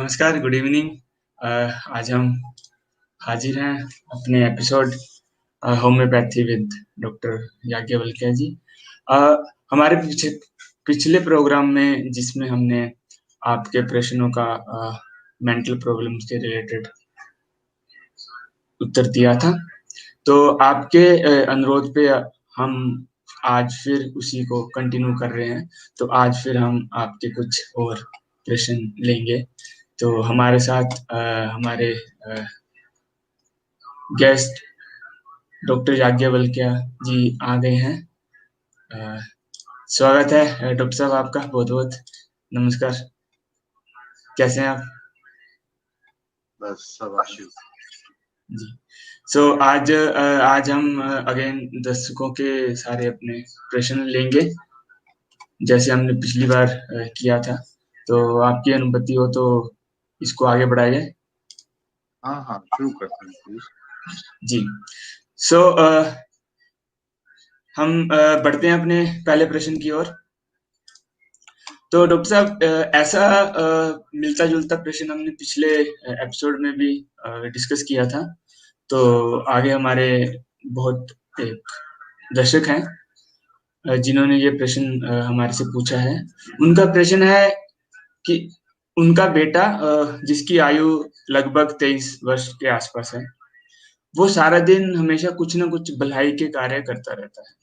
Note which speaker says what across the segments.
Speaker 1: नमस्कार, good evening. आज हम हाजिर हैं अपने episode homeopathy with doctor Yagyavalkya ji. Uh, हमारे पिछले प्रोग्राम में जिसमें हमने आपके प्रश्नों का मेंटल प्रॉब्लम्स के रिलेटेड उत्तर दिया था, तो आपके अनुरोध पे हम आज फिर उसी को कंटिन्यू कर रहे हैं। तो आज फिर हम आपके कुछ और प्रश्न लेंगे। तो हमारे साथ हमारे गेस्ट डॉक्टर याज्ञवल्क्य जी आ गए हैं। अ, स्वागत है डॉक्टर साहब आपका, बहुत-बहुत नमस्कार। कैसे हैं आप?
Speaker 2: बस शाबाश।
Speaker 1: जी। आज हम अगेन दर्शकों के सारे अपने प्रश्न लेंगे, जैसे हमने पिछली बार किया था। तो आपकी अनुमति हो तो इसको आगे बढ़ाया जाए?
Speaker 2: हाँ, शुरू करते हैं प्लीज।
Speaker 1: जी। हम बढ़ते हैं अपने पहले प्रश्न की ओर। तो डॉक्टर साहब, ऐसा मिलता-जुलता प्रश्न हमने पिछले एपिसोड में भी डिस्कस किया था। तो आगे हमारे बहुत एक दर्शक हैं जिन्होंने ये प्रश्न हमारे से पूछा है। उनका प्रश्न है कि उनका बेटा जिसकी आयु लगभग 23 वर्ष के आसपास है, वो सारा दिन हमेशा कुछ न कुछ भलाई के कार्य करता रहता है।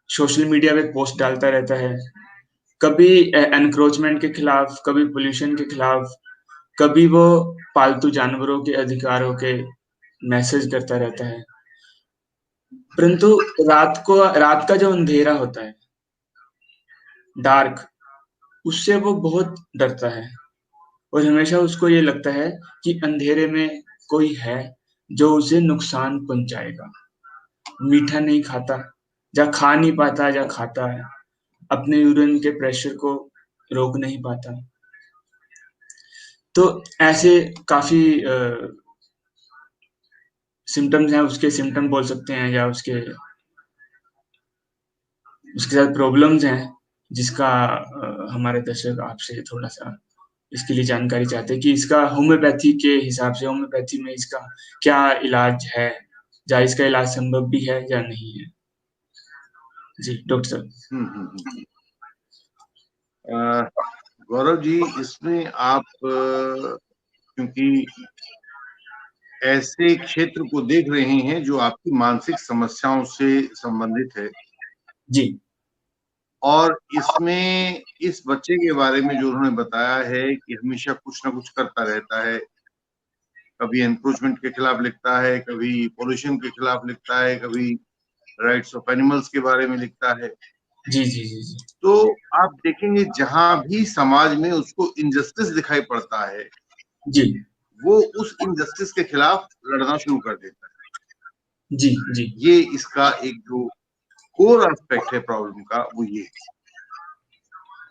Speaker 1: सोशल मीडिया पे पोस्ट डालता रहता है, कभी एनक्रोचमेंट के खिलाफ, कभी पॉल्यूशन के खिलाफ, कभी वो पालतू जानवरों के अधिकारों के मैसेज करता रहता है। परंतु रात का जो अंधेरा होता है, डार्क, उससे वो बहुत डरता है और हमेशा उसको ये लगता है कि अंधेरे में कोई है जो उसे नुकसान पहुँचाएगा। मीठा नहीं खाता, या खा नहीं पाता या खाता है, अपने यूरिन के प्रेशर को रोक नहीं पाता। तो ऐसे काफ़ी सिम्पटम्स हैं, उसके सिम्पटम बोल सकते हैं, या उसके साथ प्रॉब्लम्स हैं, जिसका हमारे दर्शक आपसे थोड़ा-सा इसके लिए जानकारी चाहते हैं कि इसका होम्योपैथी के हिसाब से, होम्योपैथी में इसका क्या इलाज है? या इसका इलाज संभव भी है या नहीं है? जी, डॉक्टर साहब।
Speaker 2: गौरव जी, इसमें आप क्योंकि ऐसे क्षेत्र को देख रहे हैं जो आपकी मानसिक समस्याओं से संबंधित है,
Speaker 1: जी।
Speaker 2: और इसमें इस बच्चे के बारे में जो उन्होंने बताया है कि हमेशा कुछ ना कुछ करता रहता है, कभी एनक्रोचमेंट के खिलाफ लिखता है, कभी पॉल्यूशन के खिलाफ लिखता है, कभी राइट्स ऑफ एनिमल्स के बारे में लिखता है।
Speaker 1: जी, जी, जी, जी।
Speaker 2: तो आप देखेंगे जहां भी समाज में उसको इनजस्टिस दिखाई पड़ता है,
Speaker 1: जी।
Speaker 2: वो उस इनजस्टिस के खिलाफ लड़ना शुरू कर देता है।
Speaker 1: जी, जी।
Speaker 2: ये इसका एक जो कोर एस्पेक्ट है प्रॉब्लम का, वो ये है।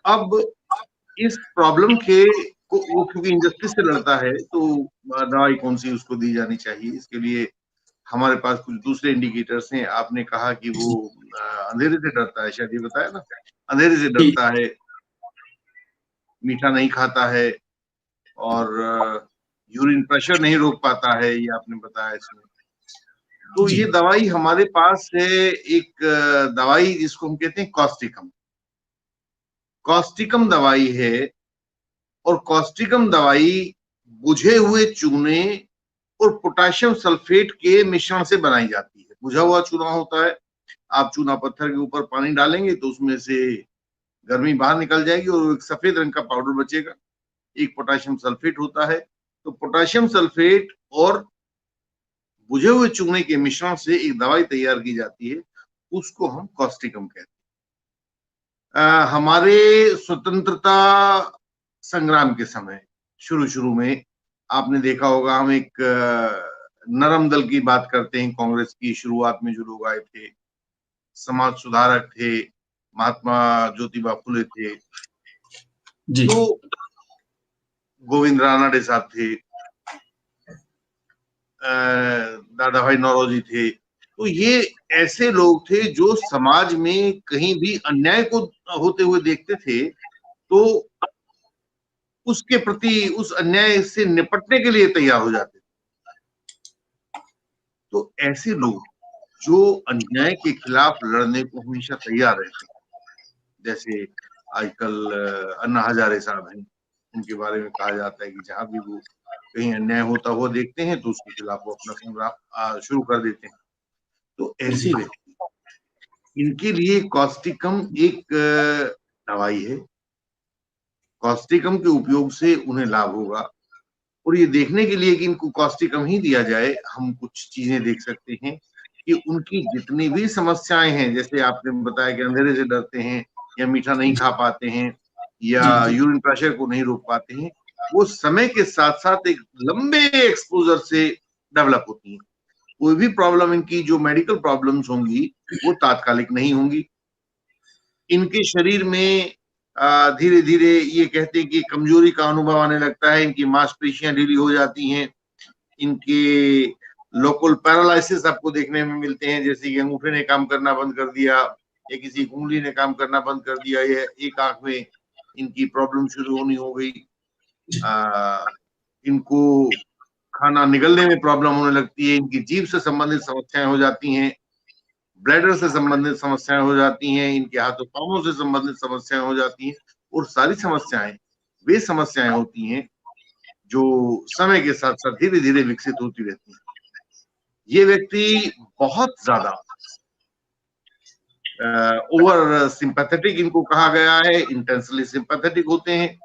Speaker 2: अब इस प्रॉब्लम के को वो क्योंकि इंजस्टिस से लड़ता है, तो दवाई कौन सी उसको दी जानी चाहिए, इसके लिए हमारे पास कुछ दूसरे इंडिकेटर्स हैं। आपने कहा कि वो
Speaker 1: जी,
Speaker 2: अंधेरे से डरता है, शायद ये बताया ना, अंधेरे से
Speaker 1: जी,
Speaker 2: डरता है, मीठा नहीं खाता है, और यूरिन प्रेशर नहीं रोक पाता है, ये आपने बताया इसमें। तो
Speaker 1: जी।
Speaker 2: ये दवाई हमारे पास है, एक दवाई जिसको हम कहते हैं कॉस्टिकम। कॉस्टिकम दवाई है, और कॉस्टिकम दवाई बुझे हुए चूने और पोटेशियम सल्फेट के मिश्रण से बनाई जाती है। बुझा हुआ चूना होता है, आप चूना पत्थर के ऊपर पानी डालेंगे तो उसमें से गर्मी बाहर निकल जाएगी और एक सफेद रंग का पाउडर बचेगा। एक पोटेशियम सल्फेट होता है। तो पोटेशियम सल्फेट और बुझे हुए चूने के मिश्रण से एक दवाई तैयार की जाती है, उसको हम कॉस्टिकम कहते हैं। हमारे स्वतंत्रता संग्राम के समय शुरू में आपने देखा होगा, हम एक नरम दल की बात करते हैं, कांग्रेस की शुरुआत में जो लोग आए थे, समाज सुधारक थे, महात्मा ज्योतिबा फुले थे,
Speaker 1: जी।
Speaker 2: तो गोविंद रानडे साहब थे, दादा भाई नौरोजी थे। तो ये ऐसे लोग थे जो समाज में कहीं भी अन्याय को होते हुए देखते थे, तो उसके प्रति, उस अन्याय से निपटने के लिए तैयार हो जाते थे। तो ऐसे लोग जो अन्याय के खिलाफ लड़ने को हमेशा तैयार रहते हैं, जैसे आजकल अन्ना हजारे साहब हैं, उनके बारे में कहा जाता है कि जहां भी वो कहीं अन्याय होता हुआ देखते हैं तो उसके खिलाफ वो अपना संग्राम शुरू कर देते हैं। तो ऐसे
Speaker 1: जी
Speaker 2: व्यक्ति, इनके लिए कॉस्टिकम एक दवाई है। कॉस्टिकम के उपयोग से उन्हें लाभ होगा। और ये देखने के लिए कि इनको कॉस्टिकम ही दिया जाए, हम कुछ चीजें देख सकते हैं कि उनकी जितनी भी समस्याएं हैं, जैसे आपने बताया कि अंधेरे से डरते हैं, या मीठा नहीं खा पाते हैं, या
Speaker 1: जी जी
Speaker 2: यूरिन प्रेशर को नहीं रोक पाते हैं, वो समय के साथ साथ एक लंबे एक्सपोजर से डेवलप होती हैं। कोई भी प्रॉब्लम, इनकी जो मेडिकल प्रॉब्लम्स होंगी वो तात्कालिक नहीं होंगी। इनके शरीर में धीरे धीरे ये कहते हैं कि कमजोरी का अनुभव आने लगता है, इनकी मांसपेशियां ढीली हो जाती हैं, इनके लोकल पैरालिसिस आपको देखने में मिलते हैं, जैसे कि अंगूठे ने काम करना बंद कर दिया, या किसी उंगली ने काम करना बंद कर दिया, या एक आंख में इनकी प्रॉब्लम शुरू होनी हो गई। इनको खाना निगलने में प्रॉब्लम होने लगती है, इनकी जीभ से संबंधित समस्याएं हो जाती हैं, ब्लैडर से संबंधित समस्याएं हो जाती हैं, इनके हाथों पांवों से संबंधित समस्याएं हो जाती हैं। और सारी समस्याएं वे समस्याएं होती हैं जो समय के साथ साथ धीरे धीरे विकसित होती रहती हैं। ये व्यक्ति बहुत ज्यादा ओवर सिंपैथेटिक इनको कहा गया है, इंटेंसली सिंपैथेटिक होते हैं,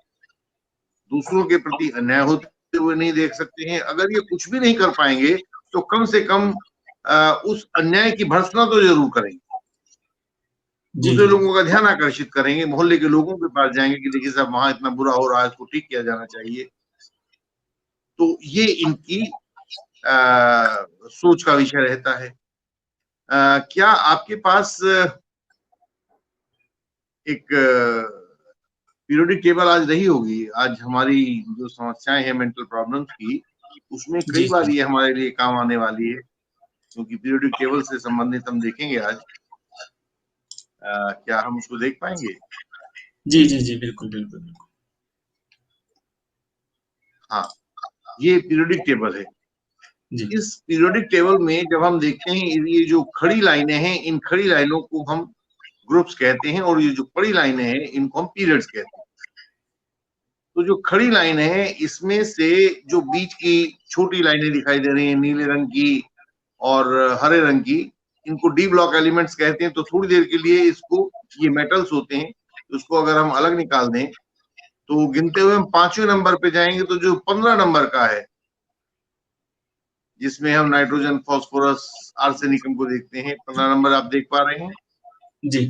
Speaker 2: दूसरों के प्रति अन्याय होते हुए नहीं देख सकते हैं। अगर ये कुछ भी नहीं कर पाएंगे तो कम से कम उस अन्याय की भर्त्सना तो जरूर करेंगे,
Speaker 1: जी
Speaker 2: दूसरे
Speaker 1: जी
Speaker 2: लोगों का ध्यान आकर्षित करेंगे, मोहल्ले के लोगों के पास जाएंगे कि देखिए साहब वहां इतना बुरा हो रहा है, इसको ठीक किया जाना चाहिए। तो ये इनकी सोच का विषय रहता है। क्या आपके पास एक पीरियोडिक टेबल आज रही होगी? आज हमारी जो समस्याएं हैं मेंटल प्रॉब्लम्स की, उसमें
Speaker 1: जी
Speaker 2: कई बार ये हमारे लिए काम आने वाली है, क्योंकि पीरियोडिक टेबल से संबंधित हम देखेंगे आज। क्या हम उसको देख पाएंगे?
Speaker 1: जी जी जी बिल्कुल बिल्कुल बिल्कुल।
Speaker 2: हाँ, ये पीरियोडिक टेबल है।
Speaker 1: जी
Speaker 2: इस पीरियोडिक टेबल में जब हम देखते हैं, ये जो खड़ी लाइनें हैं, इन खड़ी लाइनों को हम ग्रुप्स कहते हैं, और ये जो खड़ी लाइनें हैं इनको हम पीरियड्स कहते हैं। तो जो खड़ी लाइन है, इसमें से जो बीच की छोटी लाइनें दिखाई दे रही हैं, नीले रंग की और हरे रंग की, इनको डी ब्लॉक एलिमेंट्स कहते हैं। तो थोड़ी देर के लिए इसको, ये मेटल्स होते हैं, उसको अगर हम अलग निकाल दें तो गिनते हुए हम 5वें नंबर पे जाएंगे, तो जो 15 नंबर का है, जिसमें हम नाइट्रोजन, फास्फोरस, आर्सेनिकम को देखते हैं, 15 नंबर आप देख पा रहे हैं,
Speaker 1: जी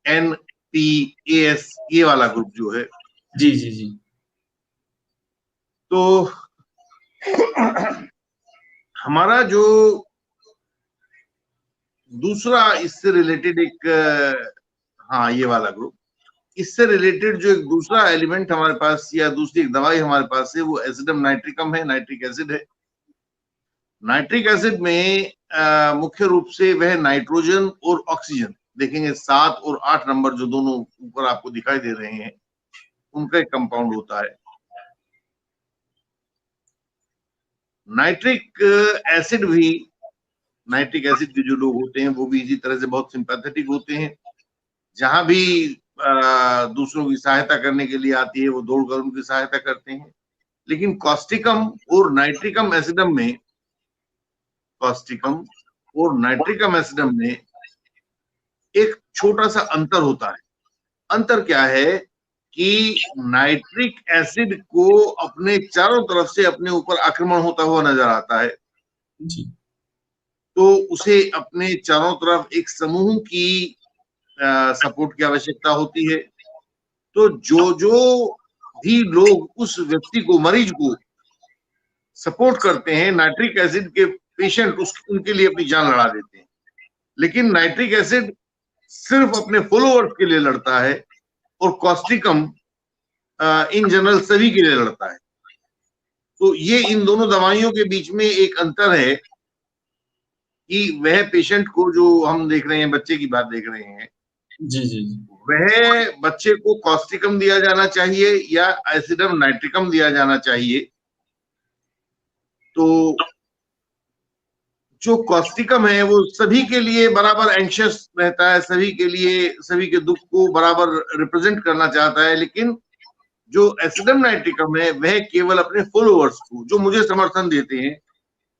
Speaker 2: NPAS, ये वाला ग्रुप जो है।
Speaker 1: जी जी जी
Speaker 2: तो हमारा जो दूसरा इससे रिलेटेड एक, हाँ ये वाला ग्रुप, इससे रिलेटेड जो एक दूसरा एलिमेंट हमारे पास, या दूसरी एक दवाई हमारे पास है, वो एसिडम नाइट्रिकम है, नाइट्रिक एसिड है। नाइट्रिक एसिड में मुख्य रूप से वह नाइट्रोजन और ऑक्सीजन, देखेंगे 7 और 8 नंबर जो दोनों ऊपर आपको दिखाई दे रहे हैं, उनका एक कंपाउंड होता है। नाइट्रिक एसिड भी, नाइट्रिक एसिड के जो लोग होते हैं वो भी इसी तरह से बहुत सिंपैथेटिक होते हैं। जहां भी दूसरों की सहायता करने के लिए आती है, वो दौड़कर उनकी सहायता करते हैं। लेकिन कॉस्टिकम और नाइट्रिकम एसिडम में, कॉस्टिकम और नाइट्रिकम एसिडम में एक छोटा सा अंतर होता है। अंतर क्या है कि नाइट्रिक एसिड को अपने चारों तरफ से अपने ऊपर आक्रमण होता हुआ नजर आता है,
Speaker 1: जी
Speaker 2: तो उसे अपने चारों तरफ एक समूह की सपोर्ट की आवश्यकता होती है। तो जो जो भी लोग उस व्यक्ति को, मरीज को सपोर्ट करते हैं, नाइट्रिक एसिड के पेशेंट उनके लिए अपनी जान लड़ा देते हैं। लेकिन नाइट्रिक एसिड सिर्फ अपने फॉलोअर्स के लिए लड़ता है, और कॉस्टिकम इन जनरल सभी के लिए लड़ता है। तो ये इन दोनों दवाइयों के बीच में एक अंतर है कि वह पेशेंट को, जो हम देख रहे हैं, बच्चे की बात देख रहे हैं,
Speaker 1: जी जी जी
Speaker 2: वह बच्चे को कॉस्टिकम दिया जाना चाहिए या एसिडम नाइट्रिकम दिया जाना चाहिए। तो जो कॉस्टिकम है वो सभी के लिए बराबर एंशियस रहता है, सभी के लिए, सभी के दुख को बराबर रिप्रेजेंट करना चाहता है, लेकिन जो एसिडम नाइट्रिकम है वह केवल अपने फॉलोअर्स को, जो मुझे समर्थन देते हैं,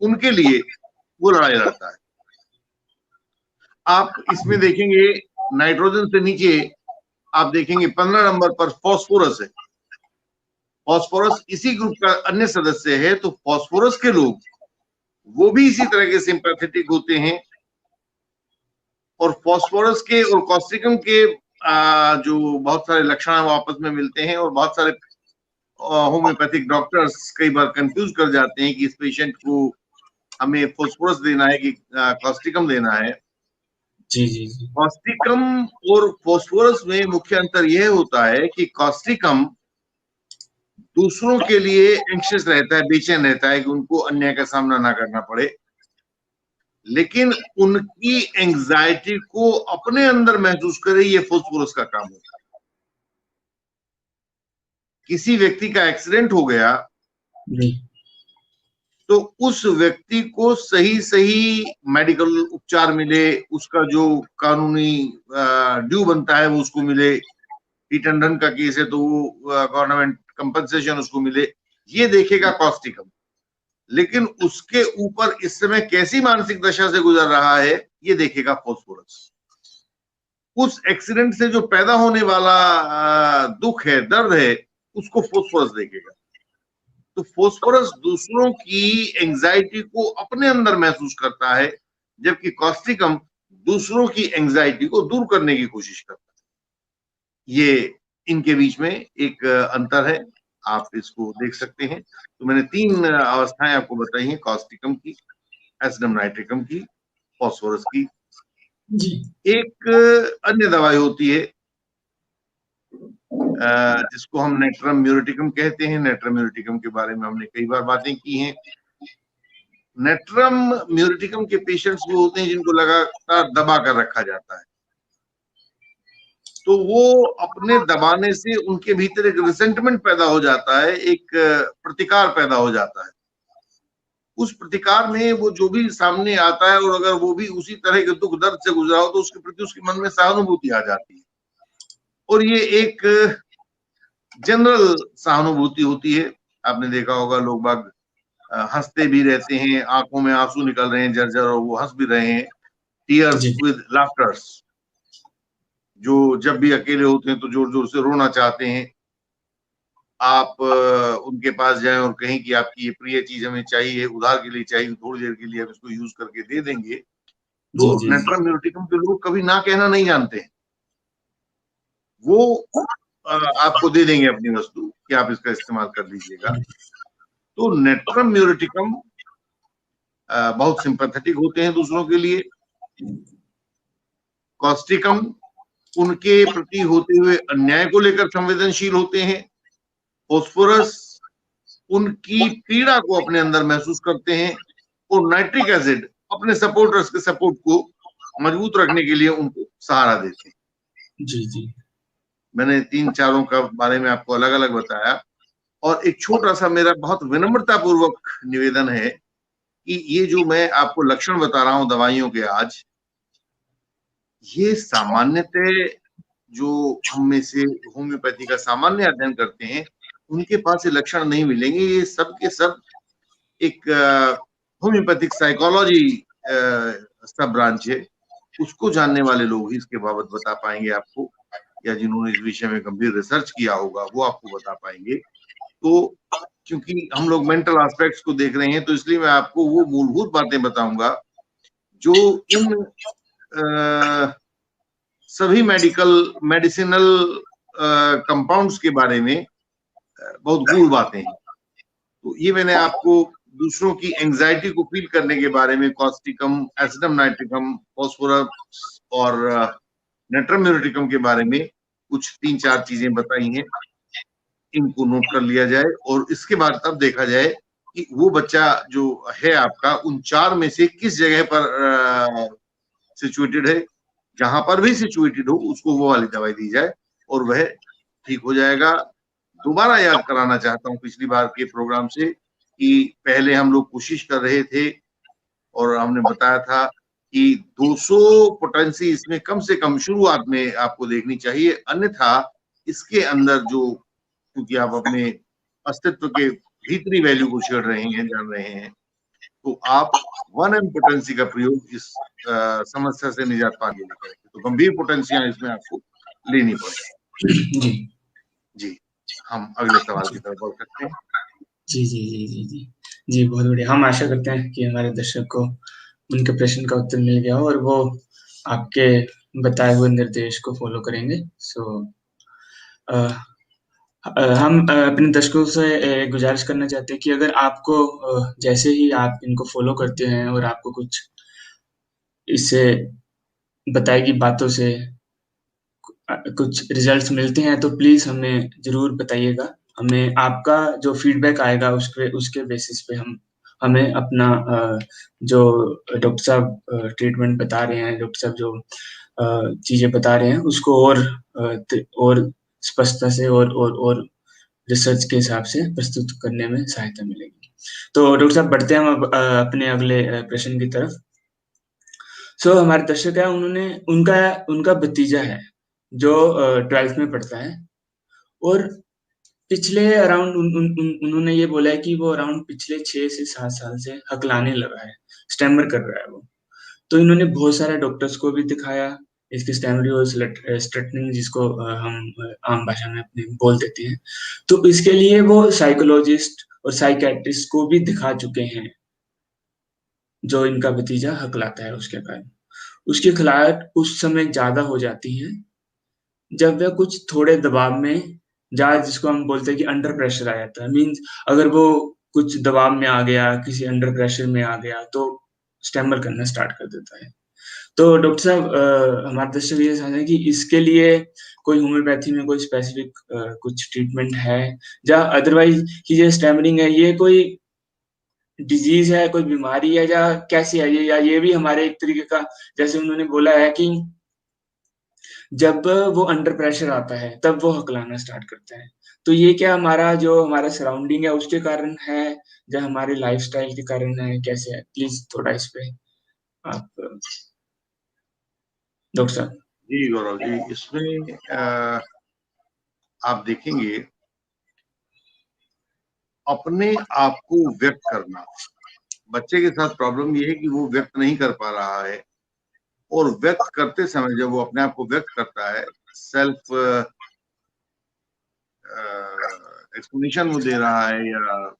Speaker 2: उनके लिए वो लड़ाई लड़ता है। आप इसमें देखेंगे नाइट्रोजन से नीचे आप देखेंगे 15 नंबर पर फॉस्फोरस है। फॉस्फोरस इसी ग्रुप का अन्य सदस्य है। तो फॉस्फोरस के लोग वो भी इसी तरह के सिंपैथेटिक होते हैं, और फॉस्फोरस के और कॉस्टिकम के जो बहुत सारे लक्षण वो आपस में मिलते हैं, और बहुत सारे होम्योपैथिक डॉक्टर्स कई बार कंफ्यूज कर जाते हैं कि इस पेशेंट को हमें फॉस्फोरस देना है कि कॉस्टिकम देना है।
Speaker 1: जी जी जी।
Speaker 2: कॉस्टिकम और फॉस्फोरस में मुख्य अंतर यह होता है कि कॉस्टिकम दूसरों के लिए एंग्शियस रहता है, बेचैन रहता है कि उनको अन्याय का सामना ना करना पड़े, लेकिन उनकी एंग्जाइटी को अपने अंदर महसूस करे, ये फॉस्फोरस का काम होता है। किसी व्यक्ति का एक्सीडेंट हो गया तो उस व्यक्ति को सही सही मेडिकल उपचार मिले, उसका जो कानूनी ड्यू बनता है वो उसको मिले। हिट एंड रन का केस है तो वो गवर्नमेंट कंपनसेशन उसको मिले, ये देखेगा कॉस्टिकम। लेकिन उसके ऊपर इस समय कैसी मानसिक दशा से गुजर रहा है ये देखेगा फॉस्फोरस। उस एक्सीडेंट से जो पैदा होने वाला दुख है, दर्द है, उसको फॉस्फोरस देखेगा। तो फॉस्फोरस दूसरों की एंजाइटी को अपने अंदर महसूस करता है, जबकि कॉस्टिकम दूसरों की एंजाइटी को दूर करने की कोशिश करता है। ये इनके बीच में एक अंतर है, आप इसको देख सकते हैं। तो मैंने 3 अवस्थाएं आपको बताई हैं, कॉस्टिकम की, एसिडम नाइट्रिकम की, फॉस्फोरस की।
Speaker 1: जी।
Speaker 2: एक अन्य दवाई होती है जिसको हम नेट्रम म्यूरिटिकम कहते हैं। नेट्रम म्यूरिटिकम के बारे में हमने कई बार बातें की हैं। नेट्रम म्यूरिटिकम के पेशेंट्स वो होते हैं जिनको लगातार दबा कर रखा जाता है, तो वो अपने दबाने से उनके भीतर एक रिसेंटमेंट पैदा हो जाता है, एक प्रतिकार पैदा हो जाता है। उस प्रतिकार में वो जो भी सामने आता है, और अगर वो भी उसी तरह के दुख दर्द से गुजरा हो तो उसके प्रति उसके मन में सहानुभूति आ जाती है, और ये एक जनरल सहानुभूति होती है। आपने देखा होगा लोग बाग हंसते भी रहते हैं, आंखों में आंसू निकल रहे हैं जर्जर, और वो हंस भी रहे हैं, टीयर्स विद लाफ्टर्स। जो जब भी अकेले होते हैं तो जोर जोर से रोना चाहते हैं। आप उनके पास जाएं और कहें कि आपकी ये प्रिय चीज हमें चाहिए, उधार के लिए चाहिए, थोड़ी देर के लिए हम इसको यूज करके दे देंगे। तो नेट्रम म्यूरिटिकम के लोग कभी ना कहना नहीं जानते हैं, वो आपको दे देंगे अपनी वस्तु कि आप इसका इस्तेमाल कर लीजिएगा। तो नेट्रम म्यूरिटिकम बहुत सिंपैथेटिक होते हैं दूसरों के लिए। कॉस्टिकम उनके प्रति होते हुए अन्याय को लेकर संवेदनशील होते हैं। फॉस्फोरस उनकी पीड़ा को अपने अंदर महसूस करते हैं, और नाइट्रिक एसिड अपने सपोर्टर्स के सपोर्ट को मजबूत रखने के लिए उनको सहारा देते हैं।
Speaker 1: जी जी।
Speaker 2: मैंने 3-4 का बारे में आपको अलग अलग बताया, और एक छोटा सा मेरा बहुत विनम्रता पूर्वक निवेदन है कि ये जो मैं आपको लक्षण बता रहा हूं दवाइयों के आज, ये सामान्यतः जो हम में से होम्योपैथी का सामान्य अध्ययन करते हैं उनके पास ये लक्षण नहीं मिलेंगे। ये सब के सब एक होम्योपैथिक साइकोलॉजी सब ब्रांच है, उसको जानने वाले लोग ही इसके बाबत बता पाएंगे आपको, या जिन्होंने इस विषय में गंभीर रिसर्च किया होगा वो आपको बता पाएंगे। तो क्योंकि हम लोग मेंटल एस्पेक्ट्स को देख रहे हैं, तो इसलिए मैं आपको वो मूलभूत बातें बताऊंगा जो इन सभी मेडिसिनल कंपाउंड्स के बारे में बहुत गूढ़ बातें हैं। तो ये मैंने आपको दूसरों की एंजाइटी को फील करने के बारे में कॉस्टिकम, एसिडम नाइट्रिकम, फॉस्फोरस और नेट्रम म्यूरिटिकम के बारे में कुछ 3-4 चीजें बताई हैं। इनको नोट कर लिया जाए, और इसके बाद तब देखा जाए कि वो बच्चा जो है आपका उन 4 में से किस जगह पर सिचुएटेड है, जहां पर भी सिचुएटेड हो उसको वो वाली दवाई दी जाए और वह ठीक हो जाएगा। दोबारा याद कराना चाहता हूँ पिछली बार के प्रोग्राम से कि पहले हम लोग कोशिश कर रहे थे और हमने बताया था कि 200 पोटेंसी इसमें कम से कम शुरुआत में आपको देखनी चाहिए, अन्यथा इसके अंदर जो, क्योंकि आप अपने अस्तित्व के भीतरी वैल्यू को छेड़ रहे हैं, जान रहे हैं, तो आप 1M पोटेंसी का प्रयोग इस समस्या से निजात पाने के लिए करेंगे, तो गंभीर पोटेंसियां इसमें आपको लेनी पड़ेगी।
Speaker 1: जी
Speaker 2: जी, हम अगले सवाल की तरफ बढ़ सकते हैं।
Speaker 1: जी जी जी जी जी जी, बहुत बढ़िया। हम आशा करते हैं कि हमारे दर्शक को उनके प्रश्न का उत्तर मिल गया हो और वो आपके बताए हुए निर्देश को फॉलो करेंगे। हम अपने दर्शकों से गुजारिश करना चाहते हैं कि अगर आपको जैसे ही आप इनको फॉलो करते हैं और आपको कुछ इससे बताई गई बातों से कुछ रिजल्ट्स मिलते हैं तो प्लीज़ हमें ज़रूर बताइएगा। हमें आपका जो फीडबैक आएगा उसके उसके बेसिस पे हम हमें अपना जो डॉक्टर साहब ट्रीटमेंट बता रहे हैं, डॉक्टर साहब जो चीज़ें बता रहे हैं उसको और स्पष्टता से और रिसर्च के हिसाब से प्रस्तुत करने में सहायता मिलेगी। तो डॉक्टर साहब बढ़ते हैं हम अब अपने अगले प्रश्न की तरफ। हमारे दर्शक हैं उन्होंने उनका उनका भतीजा है जो 12th में पढ़ता है और पिछले अराउंड उन्होंने ये बोला है कि वो अराउंड पिछले 6 से 7 साल से हकलाने लगा है, स्टैमर कर रहा है वो। तो इन्होंने बहुत सारे डॉक्टर्स को भी दिखाया, इसकी स्टैमरिंग और स्टटरिंग जिसको हम आम भाषा में अपने बोल देते हैं। तो इसके लिए वो साइकोलॉजिस्ट और साइकियाट्रिस्ट को भी दिखा चुके हैं, जो इनका भतीजा हकलाता है उसके कारण। उसकी खिलाहट उस समय ज़्यादा हो जाती है जब वह कुछ थोड़े दबाव में जिसको हम बोलते हैं कि अंडर प्रेशर आ जाता है। मीन्स अगर वो कुछ दबाव में आ गया, किसी अंडर प्रेशर में आ गया तो स्टैमर करना स्टार्ट कर देता है। तो डॉक्टर साहब हमारे दर्शक ये समझ कि इसके लिए कोई होम्योपैथी में कोई स्पेसिफिक कुछ ट्रीटमेंट है या अदरवाइज कि ये स्टैमरिंग है ये कोई डिजीज है, कोई बीमारी है या कैसी है ये, या ये भी हमारे एक तरीके का, जैसे उन्होंने बोला है कि जब वो अंडर प्रेशर आता है तब वो हकलाना स्टार्ट करता है। तो ये क्या हमारा जो हमारा सराउंडिंग है उसके कारण है या हमारे लाइफस्टाइल के कारण है, कैसे है? प्लीज थोड़ा इस पे आप डॉक्टर साहब।
Speaker 2: जी गौरव जी, इसमें आप देखेंगे अपने आप को व्यक्त करना, बच्चे के साथ प्रॉब्लम ये है कि वो व्यक्त नहीं कर पा रहा है, और व्यक्त करते समय जब वो अपने आप को व्यक्त करता है, सेल्फ एक्सप्लेनेशन वो दे रहा है या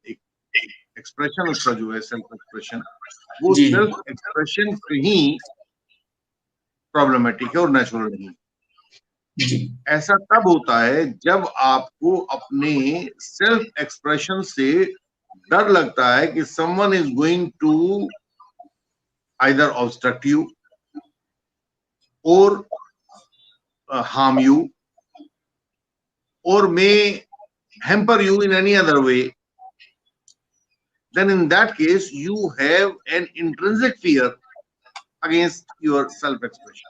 Speaker 2: एक एक्सप्रेशन उसका जो है सेल्फ एक्सप्रेशन, वो
Speaker 1: जी
Speaker 2: सेल्फ एक्सप्रेशन कहीं प्रॉब्लमेटिक है और नेचुरल नहीं।
Speaker 1: जी
Speaker 2: ऐसा तब होता है जब आपको अपने सेल्फ एक्सप्रेशन से डर लगता है कि someone is going to either obstruct you और harm you or may hamper you in any other way, then in that case you have an intrinsic fear against your self expression.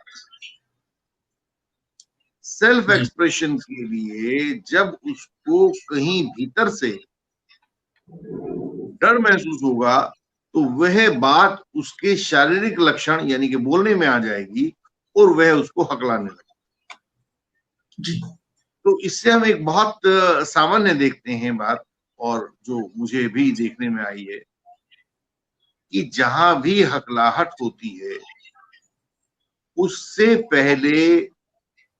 Speaker 2: Self
Speaker 1: जी
Speaker 2: expression के लिए जब उसको कहीं भीतर से डर महसूस होगा तो वह बात उसके शारीरिक लक्षण यानी कि बोलने में आ जाएगी और वह उसको हकलाने लगेगा।
Speaker 1: जी
Speaker 2: तो इससे हम एक बहुत सामान्य देखते हैं बात, और जो मुझे भी देखने में आई है कि जहां भी हकलाहट होती है उससे पहले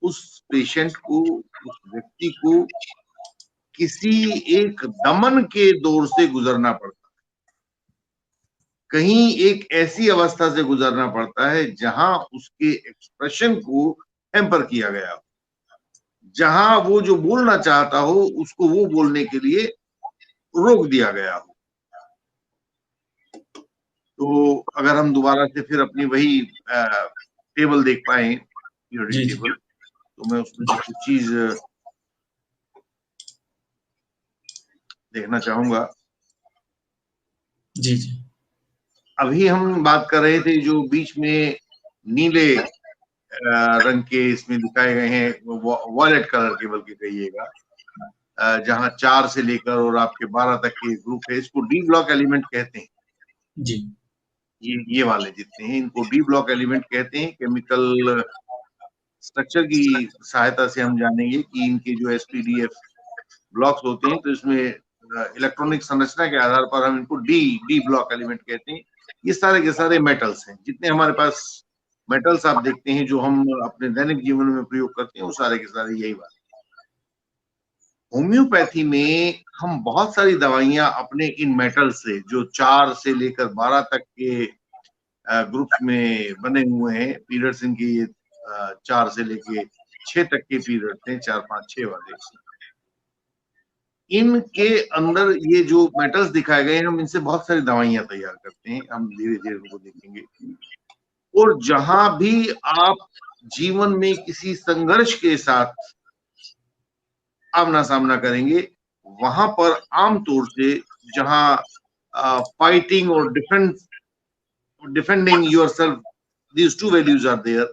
Speaker 2: उस पेशेंट को, उस व्यक्ति को किसी एक दमन के दौर से गुजरना पड़ता है, कहीं एक ऐसी अवस्था से गुजरना पड़ता है जहां उसके एक्सप्रेशन को हैम्पर किया गया हो, जहां वो जो बोलना चाहता हो उसको वो बोलने के लिए रोक दिया गया हो। तो अगर हम दोबारा से फिर अपनी वही टेबल देख पाए, पीरियोडिक
Speaker 1: जी
Speaker 2: टेबल, तो मैं उसमें से कुछ चीज देखना चाहूंगा।
Speaker 1: जी जी
Speaker 2: अभी हम बात कर रहे थे जो बीच में नीले रंग के इसमें दिखाए गए हैं, वॉयलेट कलर के बल्कि कहिएगा, जहां 4 से लेकर और आपके 12 तक के ग्रुप है। इसको डी ब्लॉक एलिमेंट कहते हैं।
Speaker 1: जी।
Speaker 2: ये वाले जितने हैं इनको डी ब्लॉक एलिमेंट कहते हैं। केमिकल स्ट्रक्चर की सहायता से हम जानेंगे कि इनके जो एसपीडीएफ ब्लॉक्स होते हैं, तो इसमें इलेक्ट्रॉनिक संरचना के आधार पर हम इनको डी ब्लॉक एलिमेंट कहते हैं। ये सारे के सारे मेटल्स हैं। जितने हमारे पास मेटल्स आप देखते हैं जो हम अपने दैनिक जीवन में प्रयोग करते हैं, वो सारे के सारे यही बात। होम्योपैथी में हम बहुत सारी दवाइयां अपने इन मेटल से, जो 4 से लेकर 12 तक के ग्रुप्स में बने हुए हैं, पीरियड्स इनके 4 से लेके 6 तक के पीरियड थे, 4, 5, 6 वाले। इनके अंदर ये जो मेटल्स दिखाए गए हैं, हम इनसे बहुत सारी दवाइयां तैयार करते हैं। हम धीरे धीरे उनको देखेंगे। और जहां भी आप जीवन में किसी संघर्ष के साथ आमना सामना करेंगे, वहां पर आमतौर से जहां फाइटिंग और defending yourself, these two values are there.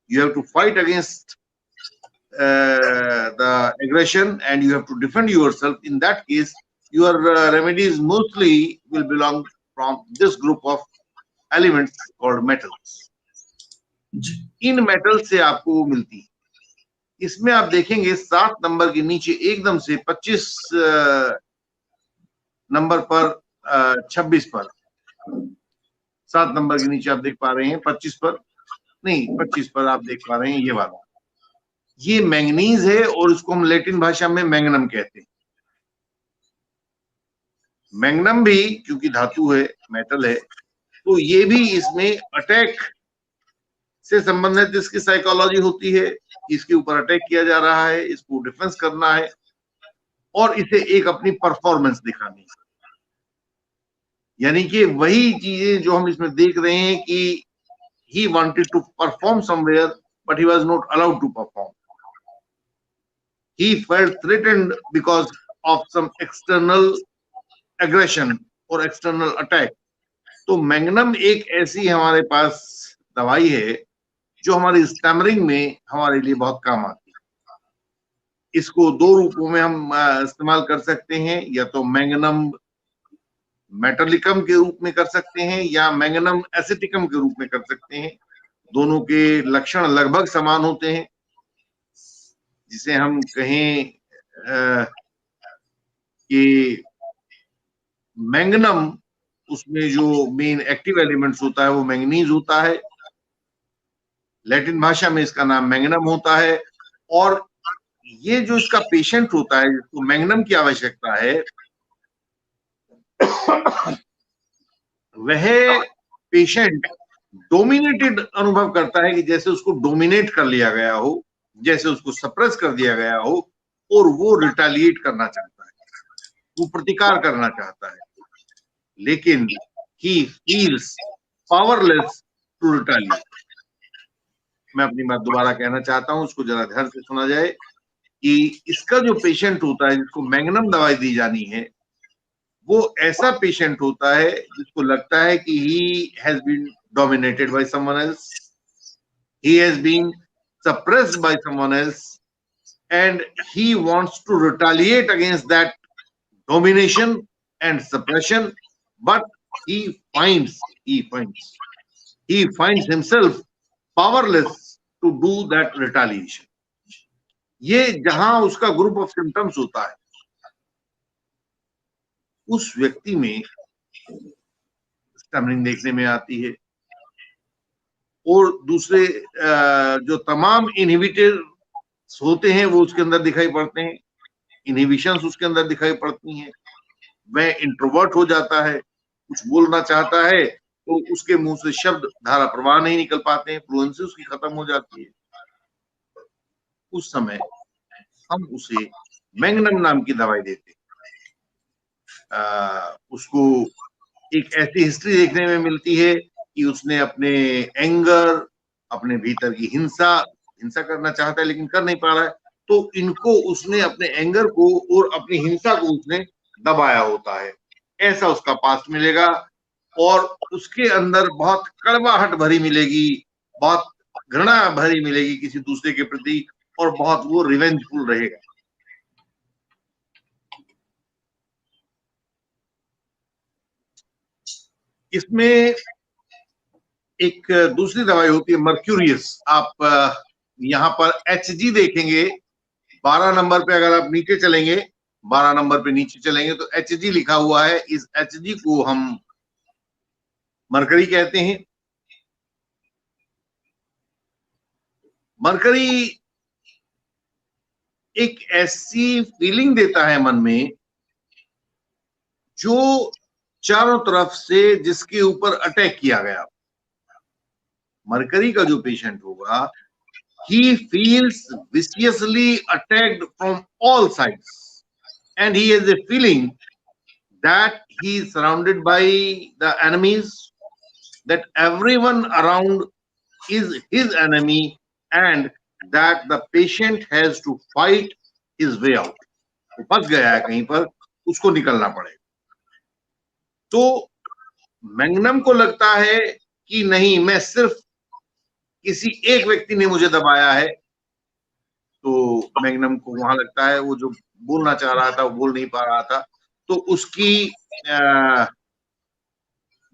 Speaker 2: You have to fight against the aggression and you have to defend yourself. In that case, your remedies mostly will belong from this group of elements called metals. In metal से आपको वो मिलती है। इसमें आप देखेंगे 7 number के नीचे एकदम से 25 नंबर पर 26 पर 7 नंबर के नीचे आप देख पा रहे हैं 25 पर नहीं 25 पर आप देख पा रहे हैं ये वाला, ये मैंगनीज है और इसको हम लैटिन भाषा में मैग्नम कहते हैं। मैग्नम भी क्योंकि धातु है, मेटल है, तो ये भी इसमें अटैक से संबंधित इसकी साइकोलॉजी होती है। इसके ऊपर अटैक किया जा रहा है, इसको डिफेंस करना है और इसे एक अपनी परफॉर्मेंस दिखानी है। यानी कि वही चीजें जो हम इसमें देख रहे हैं कि he wanted to perform somewhere but he was not allowed to perform. He felt threatened because of some external aggression or external attack. तो मैग्नम एक ऐसी हमारे पास दवाई है जो हमारी स्टैमरिंग में हमारे लिए बहुत काम आती है। इसको 2 रूपों में हम इस्तेमाल कर सकते हैं, या तो मैग्नम मेटालिकम के रूप में कर सकते हैं या मैग्नम एसिटिकम के रूप में कर सकते हैं। दोनों के लक्षण लगभग समान होते हैं। जिसे हम कहें कि मैग्नम, उसमें जो मेन एक्टिव एलिमेंट्स होता है वो मैंगनीज होता है। लैटिन भाषा में इसका नाम मैग्नम होता है। और ये जो इसका पेशेंट होता है जिसको मैग्नम की आवश्यकता है, वह पेशेंट डोमिनेटेड अनुभव करता है कि जैसे उसको डोमिनेट कर लिया गया हो, जैसे उसको सप्रेस कर दिया गया हो, और वो रिटेलिएट करना चाहता है, वो प्रतिकार करना चाहता है, लेकिन he feels powerless to retaliate. मैं अपनी बात दोबारा कहना चाहता हूं, उसको जरा ध्यान से सुना जाए कि इसका जो पेशेंट होता है जिसको मैग्नम दवाई दी जानी है, वो ऐसा पेशेंट होता है जिसको लगता है कि he has been dominated by someone else, he has been suppressed by someone else, and he wants to retaliate against that domination and suppression, but he finds himself powerless to do that retaliation. ये जहां उसका group of symptoms होता है, उस व्यक्ति में स्टमरिंग देखने में आती है। और दूसरे जो तमाम इनहिबिटर्स होते हैं वो उसके अंदर दिखाई पड़ते हैं, इनहिबिशंस उसके अंदर दिखाई पड़ती हैं। वह इंट्रोवर्ट हो जाता है, कुछ बोलना चाहता है तो उसके मुंह से शब्द धारा प्रवाह नहीं निकल पाते हैं, फ्लुएंसी उसकी खत्म हो जाती है। उस समय हम उसे मैग्नम नाम की दवाई देते हैं। उसको एक ऐसी हिस्ट्री देखने में मिलती है कि उसने अपने एंगर, अपने भीतर की हिंसा करना चाहता है लेकिन कर नहीं पा रहा है, तो इनको उसने अपने एंगर को और अपनी हिंसा को उसने दबाया होता है, ऐसा उसका पास्ट मिलेगा। और उसके अंदर बहुत कड़वाहट भरी मिलेगी, बहुत घृणा भरी मिलेगी किसी दूसरे के प्रति, और बहुत वो रिवेंजफुल रहेगा। इसमें एक दूसरी दवाई होती है मर्क्यूरियस। आप यहाँ पर HG देखेंगे, 12 नंबर पे अगर आप नीचे चलेंगे, 12 नंबर पे नीचे चलेंगे तो HG लिखा हुआ है। इस HG को हम मरकरी कहते हैं। मरकरी एक ऐसी फीलिंग देता है मन में जो चारों तरफ से जिसके ऊपर अटैक किया गया। मरकरी का जो पेशेंट होगा, he feels viciously attacked from all sides, and he has a feeling that he is surrounded by the enemies, that everyone around is his enemy, and that the patient has to fight his way out. वो फंस गया है कहीं पर, उसको निकलना पड़ेगा। तो मैग्नम को लगता है कि नहीं, मैं सिर्फ किसी एक व्यक्ति ने मुझे दबाया है। तो मैग्नम को वहां लगता है वो जो बोलना चाह रहा था वो बोल नहीं पा रहा था, तो उसकी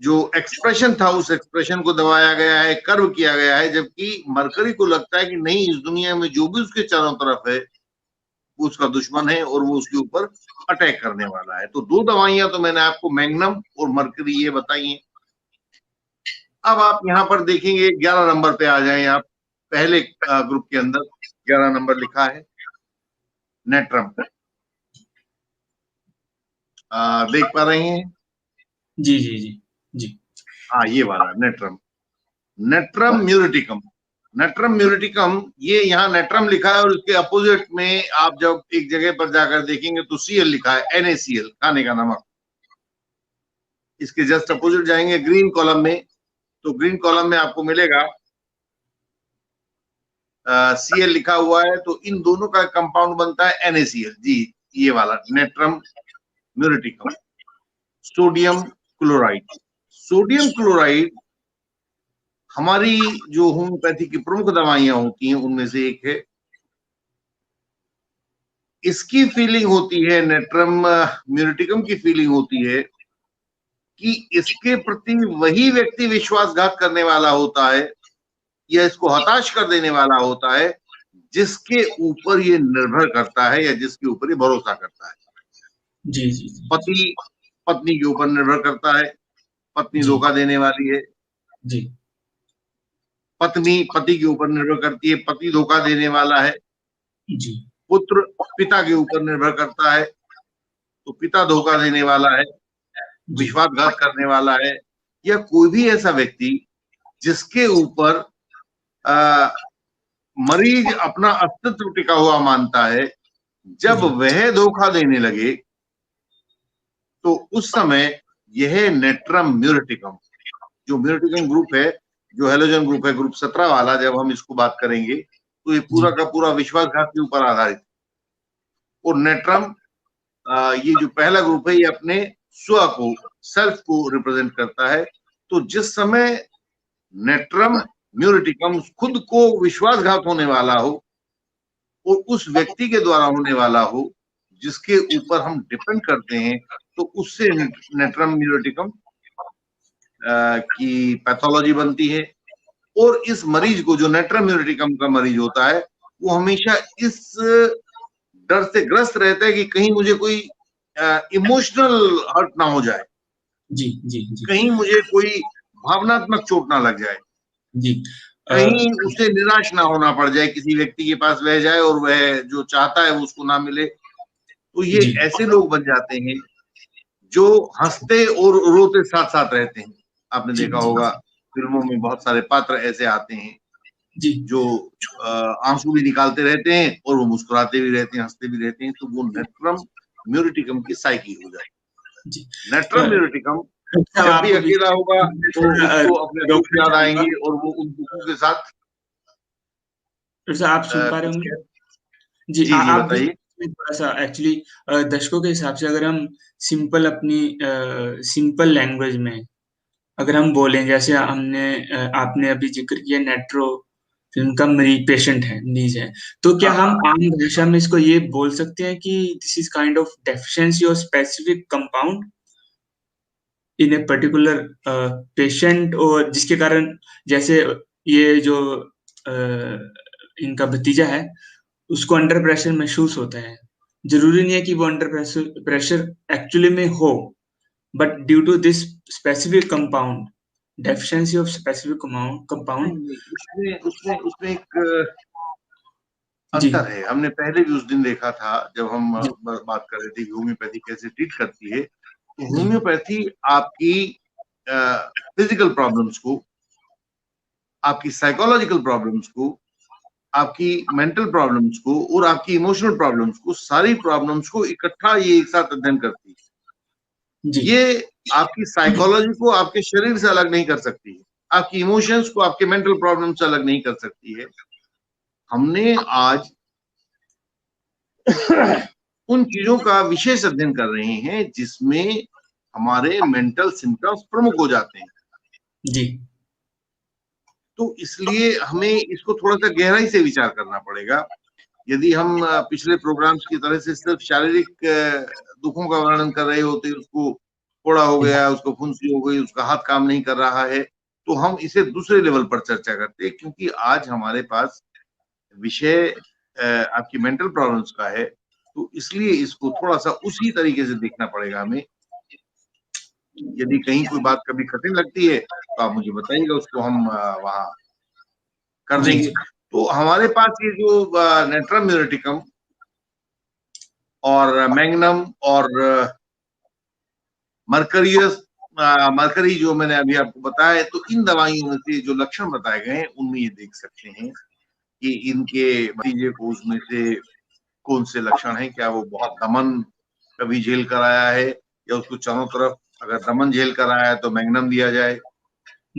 Speaker 2: जो एक्सप्रेशन था उस एक्सप्रेशन को दबाया गया है, कर्व किया गया है। जबकि मरकरी को लगता है कि नहीं, इस दुनिया में जो भी उसके चारों तरफ है वो उसका दुश्मन है और वो उसके ऊपर अटैक करने वाला है। तो दो दवाइयां तो मैंने आपको मैग्नम और मरकरी ये बताई हैं। अब आप यहाँ पर देखेंगे 11 नंबर पे आ जाएं आप। पहले ग्रुप के अंदर 11 नंबर लिखा है नेट्रम। देख पा रहे हैं?
Speaker 1: जी जी जी जी।
Speaker 2: हाँ, ये वाला नेट्रम, नेट्रम म्यूरिटिकम। नेट्रम म्यूरिटिकम, ये यहाँ नेट्रम लिखा है और उसके अपोजिट में आप जब एक जगह पर जाकर देखेंगे तो Cl लिखा है, NaCl, खाने का नमक। इसके जस्ट अपोजिट जाएंगे ग्रीन कॉलम में, तो ग्रीन कॉलम में आपको मिलेगा Cl लिखा हुआ है। तो इन दोनों का कंपाउंड बनता है NaCl। जी, ये वाला natrum muriaticum. Sodium chloride, sodium chloride हमारी जो होम्योपैथी की प्रमुख दवाइयां होती हैं उनमें से एक है। इसकी फीलिंग होती है, नेट्रम म्यूरिटिकम की फीलिंग होती है कि इसके प्रति वही व्यक्ति विश्वासघात करने वाला होता है या इसको हताश कर देने वाला होता है जिसके ऊपर ये निर्भर करता है या जिसके ऊपर ये भरोसा करता है।
Speaker 1: जी जी जी।
Speaker 2: पति पत्नी के ऊपर निर्भर करता है, पत्नी धोखा देने वाली है।
Speaker 1: जी।
Speaker 2: पत्नी पति के ऊपर निर्भर करती है, पति धोखा देने वाला है।
Speaker 1: जी।
Speaker 2: पुत्र पिता के ऊपर निर्भर करता है, तो पिता धोखा देने वाला है, विश्वासघात करने वाला है। या कोई भी ऐसा व्यक्ति जिसके ऊपर मरीज अपना अस्तित्व टिका हुआ मानता है, जब वह धोखा देने लगे तो उस समय यह नेट्रम म्यूरिटिकम, जो म्यूरिटिकम ग्रुप है, जो हेलोजन ग्रुप है, ग्रुप 17 वाला, जब हम इसको बात करेंगे तो ये पूरा का पूरा विश्वासघात के ऊपर आधारित। और नेट्रम, ये जो पहला ग्रुप है, ये अपने स्व को, सेल्फ को रिप्रेजेंट करता है। तो जिस समय नेट्रम म्यूरिटिकम खुद को विश्वासघात होने वाला हो और उस व्यक्ति के द्वारा होने वाला हो जिसके ऊपर हम डिपेंड करते हैं, तो उससे नेट्रम म्यूरिटिकम की पैथोलॉजी बनती है। और इस मरीज को, जो नेट्रम म्यूरिटिकम का मरीज होता है, वो हमेशा इस डर से ग्रस्त रहता है कि कहीं मुझे कोई इमोशनल हर्ट ना हो जाए,
Speaker 1: जी जी जी,
Speaker 2: कहीं मुझे कोई भावनात्मक चोट ना लग जाए,
Speaker 1: जी।
Speaker 2: कहीं उसे निराश ना होना पड़ जाए, किसी व्यक्ति के पास वह जाए और वह जो चाहता है वो उसको ना मिले। तो ये ऐसे लोग बन जाते हैं जो हंसते और रोते साथ साथ रहते हैं। आपने देखा होगा फिल्मों में बहुत सारे पात्र ऐसे आते हैं
Speaker 1: जी,
Speaker 2: जो आंसू भी निकालते रहते हैं और वो मुस्कुराते भी रहते हैं, हंसते भी रहते हैं। तो वो नेट्रम म्यूरिटिकम की साइकी हो जाती है। नेट्रम म्यूरिटिकम जब भी अकेला होगा तो उसको अपने दुख याद आएंगे और वो उन दुखों के साथ।
Speaker 1: आप सुन पा रहे होंगे? जी,
Speaker 2: जी
Speaker 1: आप
Speaker 2: बताइए।
Speaker 1: थोड़ा-सा एक्चुअली दर्शकों के हिसाब से अगर हम सिंपल अपनी सिंपल लैंग्वेज में अगर हम बोलें जैसे आपने अभी ज़िक्र किया नेट्रो फिल्म का मरी पेशेंट है, मरीज़ है। तो क्या
Speaker 2: हाँ
Speaker 1: हम
Speaker 2: हाँ।
Speaker 1: आम भाषा में इसको ये बोल सकते हैं कि this is kind of deficiency of specific compound in a particular patient और जिसके कारण जैसे ये जो इनका भतीजा है, उसको अंडर प्रेशर महसूस होता है। ज़रूरी नहीं है कि वो अंडर प्रेशर एक्चुअली में हो, but due to this specific compound, deficiency of specific
Speaker 2: नहीं
Speaker 1: कंपाउंड
Speaker 2: नहीं, उसमें उसमें उसमें एक
Speaker 1: जी,
Speaker 2: अंतर है। हमने पहले भी उस दिन देखा था जब हम
Speaker 1: जी,
Speaker 2: बात कर रहे थे कि होम्योपैथी कैसे ट्रीट करती है। तो
Speaker 1: जी,
Speaker 2: होम्योपैथी आपकी फिजिकल प्रॉब्लम्स को, आपकी साइकोलॉजिकल प्रॉब्लम्स को, आपकी मेंटल प्रॉब्लम्स को और आपकी इमोशनल प्रॉब्लम्स को, सारी प्रॉब्लम्स को इकट्ठा ये एक साथ अध्ययन करती है।
Speaker 1: जी,
Speaker 2: ये आपकी साइकोलॉजी को आपके शरीर से अलग नहीं कर सकती है, आपकी इमोशंस को आपके मेंटल प्रॉब्लम से अलग नहीं कर सकती है। हमने आज उन चीजों का विशेष अध्ययन कर रहे हैं जिसमें हमारे मेंटल सिम्टम्स प्रमुख हो जाते हैं।
Speaker 1: जी,
Speaker 2: तो इसलिए हमें इसको थोड़ा सा गहराई से विचार करना पड़ेगा। यदि हम पिछले प्रोग्राम्स की तरह से सिर्फ शारीरिक दुखों का वर्णन कर रहे होते, उसको फोड़ा हो गया, उसको फुंसी हो गई, उसका हाथ काम नहीं कर रहा है, तो हम इसे दूसरे लेवल पर चर्चा करते। क्योंकि आज हमारे पास विषय आपकी मेंटल प्रॉब्लम्स का है, तो इसलिए इसको थोड़ा सा उसी तरीके से देखना पड़ेगा हमें। यदि कहीं कोई बात कभी कठिन लगती है तो आप मुझे बताइएगा, उसको हम वहाँ कर
Speaker 1: जी,
Speaker 2: देंगे।
Speaker 1: जी,
Speaker 2: तो हमारे पास ये जो नेट्रम म्यूरेटिकम और मैग्नम और मरकरियस मरकरी जो मैंने अभी आपको बताया, तो इन दवाइयों में से जो लक्षण बताए गए हैं उनमें ये देख सकते हैं कि इनके नतीजे को उसमें से कौन से लक्षण हैं। क्या वो बहुत दमन कभी झेल कर आया है, या उसको चारों तरफ अगर दमन झेल कर आया है तो मैग्नम दिया जाए।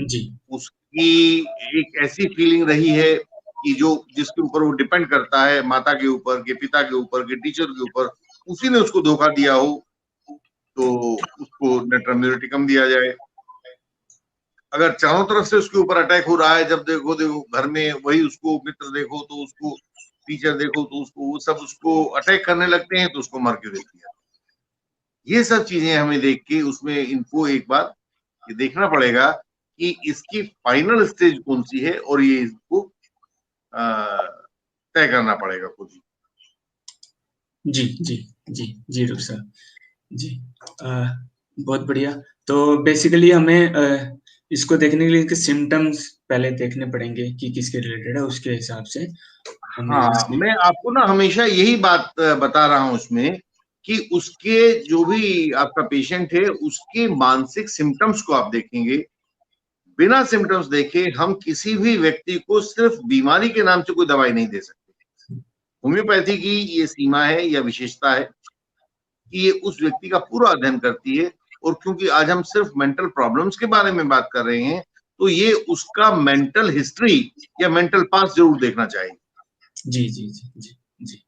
Speaker 1: जी,
Speaker 2: उसकी एक ऐसी फीलिंग रही है कि जो जिसके ऊपर वो डिपेंड करता है, माता के ऊपर, के पिता के ऊपर, के टीचर के ऊपर, उसी ने उसको धोखा दिया हो, तो उसको नेट्रम्यूरेटिकम दिया जाए। अगर चारों तरफ से उसके ऊपर अटैक हो रहा है, जब देखो देखो घर में वही, उसको मित्र देखो तो उसको, टीचर देखो तो उसको, वो सब उसको अटैक करने लगते हैं, तो उसको मर्क्यूरी दिया। ये सब चीजें हमें देख के उसमें इनको एक बार ये देखना पड़ेगा कि इसकी फाइनल स्टेज कौन सी है, और ये इसको तय करना पड़ेगा खुद ही।
Speaker 1: जी, जी, जी, जी, डॉक्टर साहब, जी। अ, बहुत बढ़िया। तो बेसिकली हमें इसको देखने के लिए इसके सिम्पटम्स पहले देखने पड़ेंगे कि किसके रिलेटेड है, उसके हिसाब से हमें
Speaker 2: हाँ,
Speaker 1: इसमें
Speaker 2: मैं आपको ना हमेशा यही बात बता रहा हूँ उसमें, कि उसके जो भी आपका पेशेंट है उसके मानसिक सिम्टम्स को आप देखेंगे। बिना सिम्टम्स देखे हम किसी भी व्यक्ति को सिर्फ बीमारी के नाम से कोई दवाई नहीं दे सकते। होम्योपैथी की ये सीमा है या विशेषता है कि ये उस व्यक्ति का पूरा अध्ययन करती है। और क्योंकि आज हम सिर्फ मेंटल प्रॉब्लम्स के बारे में बात कर रहे हैं, तो ये उसका मेंटल हिस्ट्री या मेंटल पास्ट जरूर देखना चाहिए।
Speaker 1: जी, जी, जी, जी, जी,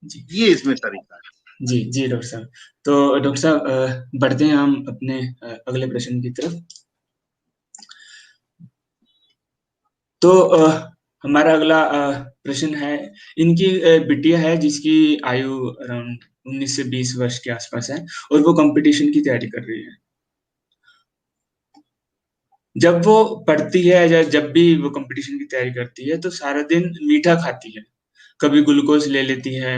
Speaker 1: जी,
Speaker 2: ये इसमें तरीका है।
Speaker 1: जी, जी, डॉक्टर साहब। तो डॉक्टर साहब बढ़ते हैं हम अपने अगले प्रश्न की तरफ। तो हमारा अगला प्रश्न है, इनकी बिटिया है जिसकी आयु अराउंड 19 से 20 वर्ष के आसपास है और वो कॉम्पिटिशन की तैयारी कर रही है। जब वो पढ़ती है या जब भी वो कॉम्पिटिशन की तैयारी करती है, तो सारा दिन मीठा खाती है। कभी ग्लूकोज़ ले लेती है,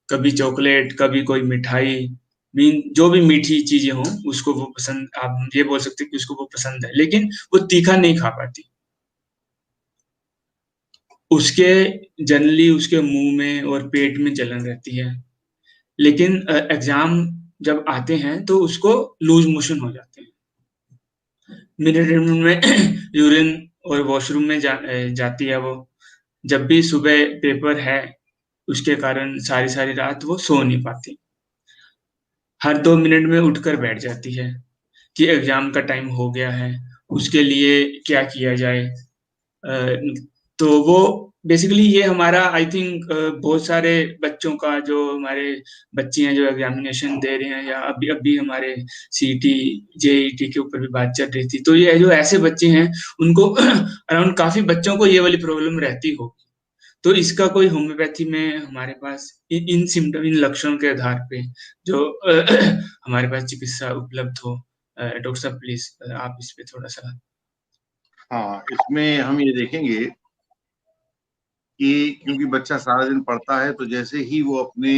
Speaker 1: कभी चॉकलेट, कभी कोई मिठाई, मीन जो भी मीठी चीज़ें हों, उसको वो पसंद आप ये बोल सकते हैं कि उसको वो पसंद है, लेकिन वो तीखा नहीं खा पाती। उसके जनरली उसके मुँह में और पेट में जलन रहती है। लेकिन एग्ज़ाम जब आते हैं, तो उसको लूज़ मोशन हो जाते हैं। मिड-टर्म में यूरिन और वॉशरूम में जाती है वो। जब भी सुबह पेपर है, उसके कारण सारी-सारी रात वो सो नहीं पाती। हर 2 मिनट में उठकर बैठ जाती है कि एग्ज़ाम का टाइम हो गया है, उसके लिए क्या किया जाए? तो वो बेसिकली ये हमारा आई थिंक बहुत सारे बच्चों का, जो हमारे बच्चे हैं जो एग्जामिनेशन दे रहे हैं, या अभी अभी हमारे सीईटी जेईटी के ऊपर भी बात चल रही थी, तो ये जो ऐसे बच्चे हैं उनको अराउंड काफी बच्चों को ये वाली प्रॉब्लम रहती हो। तो इसका कोई होम्योपैथी में हमारे पास इन सिम्टम, इन लक्षणों के आधार पे जो हमारे पास चिकित्सा उपलब्ध हो। डॉक्टर साहब प्लीज आप इस पे थोड़ा सा।
Speaker 2: हाँ, इसमें हम ये देखेंगे कि क्योंकि बच्चा सारा दिन पढ़ता है, तो जैसे ही वो अपने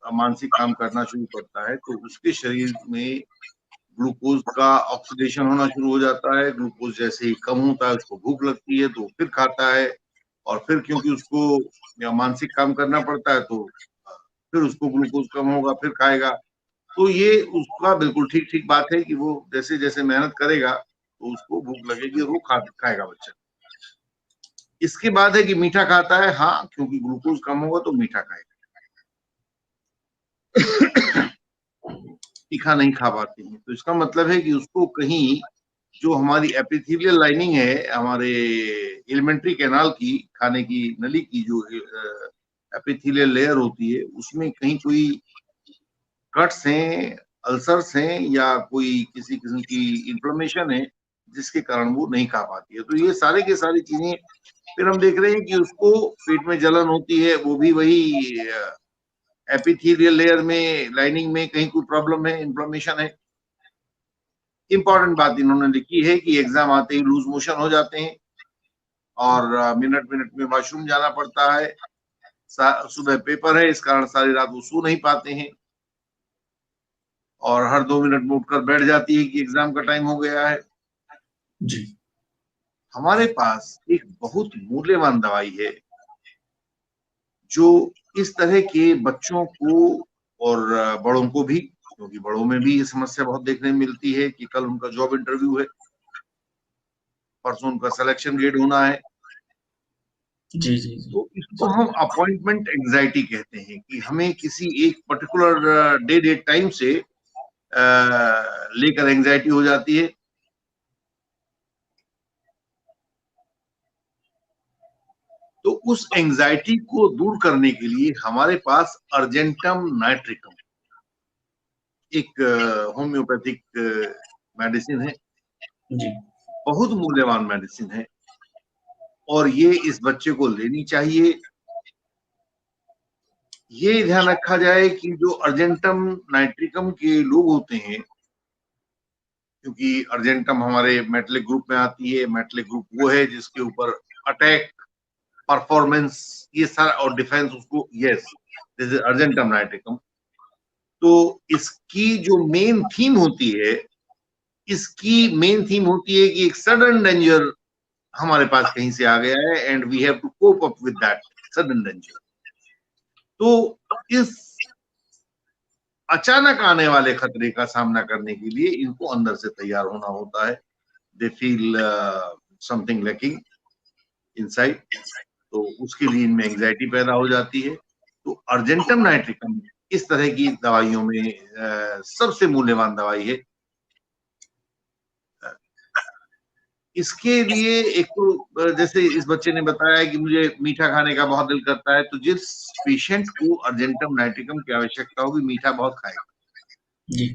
Speaker 2: मानसिक काम करना शुरू करता है, तो उसके शरीर में ग्लूकोज का ऑक्सीडेशन होना शुरू हो जाता है। ग्लूकोज जैसे ही कम होता है, उसको भूख लगती है, तो फिर खाता है, और फिर क्योंकि उसको मानसिक काम करना पड़ता है, तो फिर उसको ग्लूकोज कम होगा, फिर खाएगा। तो ये उसका बिल्कुल ठीक ठीक बात है कि वो जैसे जैसे मेहनत करेगा तो उसको भूख लगेगी और वो खाएगा बच्चा। इसके बाद है कि मीठा खाता है, हाँ, क्योंकि ग्लूकोज कम होगा तो मीठा खाएगा। तीखा नहीं खा पाते हैं, तो इसका मतलब है कि उसको कहीं जो हमारी एपिथेलियल लाइनिंग है, हमारे एलिमेंट्री कैनाल की, खाने की नली की जो एपिथेलियल लेयर होती है, उसमें कहीं कोई कट्स हैं, अल्सर्स हैं, या कोई किसी किस्म की इन्फ्लेमेशन है, जिसके कारण वो नहीं खा पाती है। तो ये सारे के सारी चीजें फिर हम देख रहे हैं कि उसको पेट में जलन होती है, वो भी वही एपिथेलियल लेयर में, लाइनिंग में कहीं कोई प्रॉब्लम है, इन्फ्लेमेशन है। इंपॉर्टेंट बात इन्होंने लिखी है कि एग्जाम आते ही लूज मोशन हो जाते हैं, और मिनट मिनट में वॉशरूम जाना पड़ता है। सुबह पेपर है, इस कारण सारी रात वो सो नहीं पाते हैं, और हर 2 मिनट में उठकर बैठ जाती है कि एग्जाम का टाइम हो गया है।
Speaker 1: जी
Speaker 2: हमारे पास एक बहुत मूल्यवान दवाई है जो इस तरह के बच्चों को और बड़ों को भी, क्योंकि बड़ों में भी ये समस्या बहुत देखने में मिलती है कि कल उनका जॉब इंटरव्यू है, परसों उनका सिलेक्शन गेट होना है।
Speaker 1: जी जी जी।
Speaker 2: तो इसको हम अपॉइंटमेंट एंजाइटी कहते हैं कि हमें किसी एक पर्टिकुलर डेट टाइम से लेकर एंजाइटी हो जाती है। तो उस एंजाइटी को दूर करने के लिए हमारे पास अर्जेंटम नाइट्रिकम एक होम्योपैथिक मेडिसिन है,
Speaker 1: जी
Speaker 2: बहुत मूल्यवान मेडिसिन है, और ये इस बच्चे को लेनी चाहिए। ये ध्यान रखा जाए कि जो अर्जेंटम नाइट्रिकम के लोग होते हैं, क्योंकि अर्जेंटम हमारे मेटलिक ग्रुप में आती है, मेटलिक ग्रुप वो है जिसके ऊपर अटैक, परफॉर्मेंस, ये सारा, और डिफेंस उसको, yes, this is argentum nitricum. तो इसकी जो मेन थीम होती है, इसकी मेन थीम होती है कि एक सडन डेंजर हमारे पास कहीं से आ गया है, and we have to cope up with that sudden danger. तो इस अचानक आने वाले खतरे का सामना करने के लिए इनको अंदर से तैयार होना होता है। They feel something lacking inside, तो उसके लिए इनमें एंजाइटी पैदा हो जाती है। तो अर्जेंटम नाइट्रिकम इस तरह की दवाइयों में सबसे मूल्यवान दवाई है। इसके लिए एक तो जैसे इस बच्चे ने बताया कि मुझे मीठा खाने का बहुत दिल करता है, तो जिस पेशेंट को अर्जेंटम नाइट्रिकम की आवश्यकता होगी, मीठा बहुत खाएगा,
Speaker 1: जी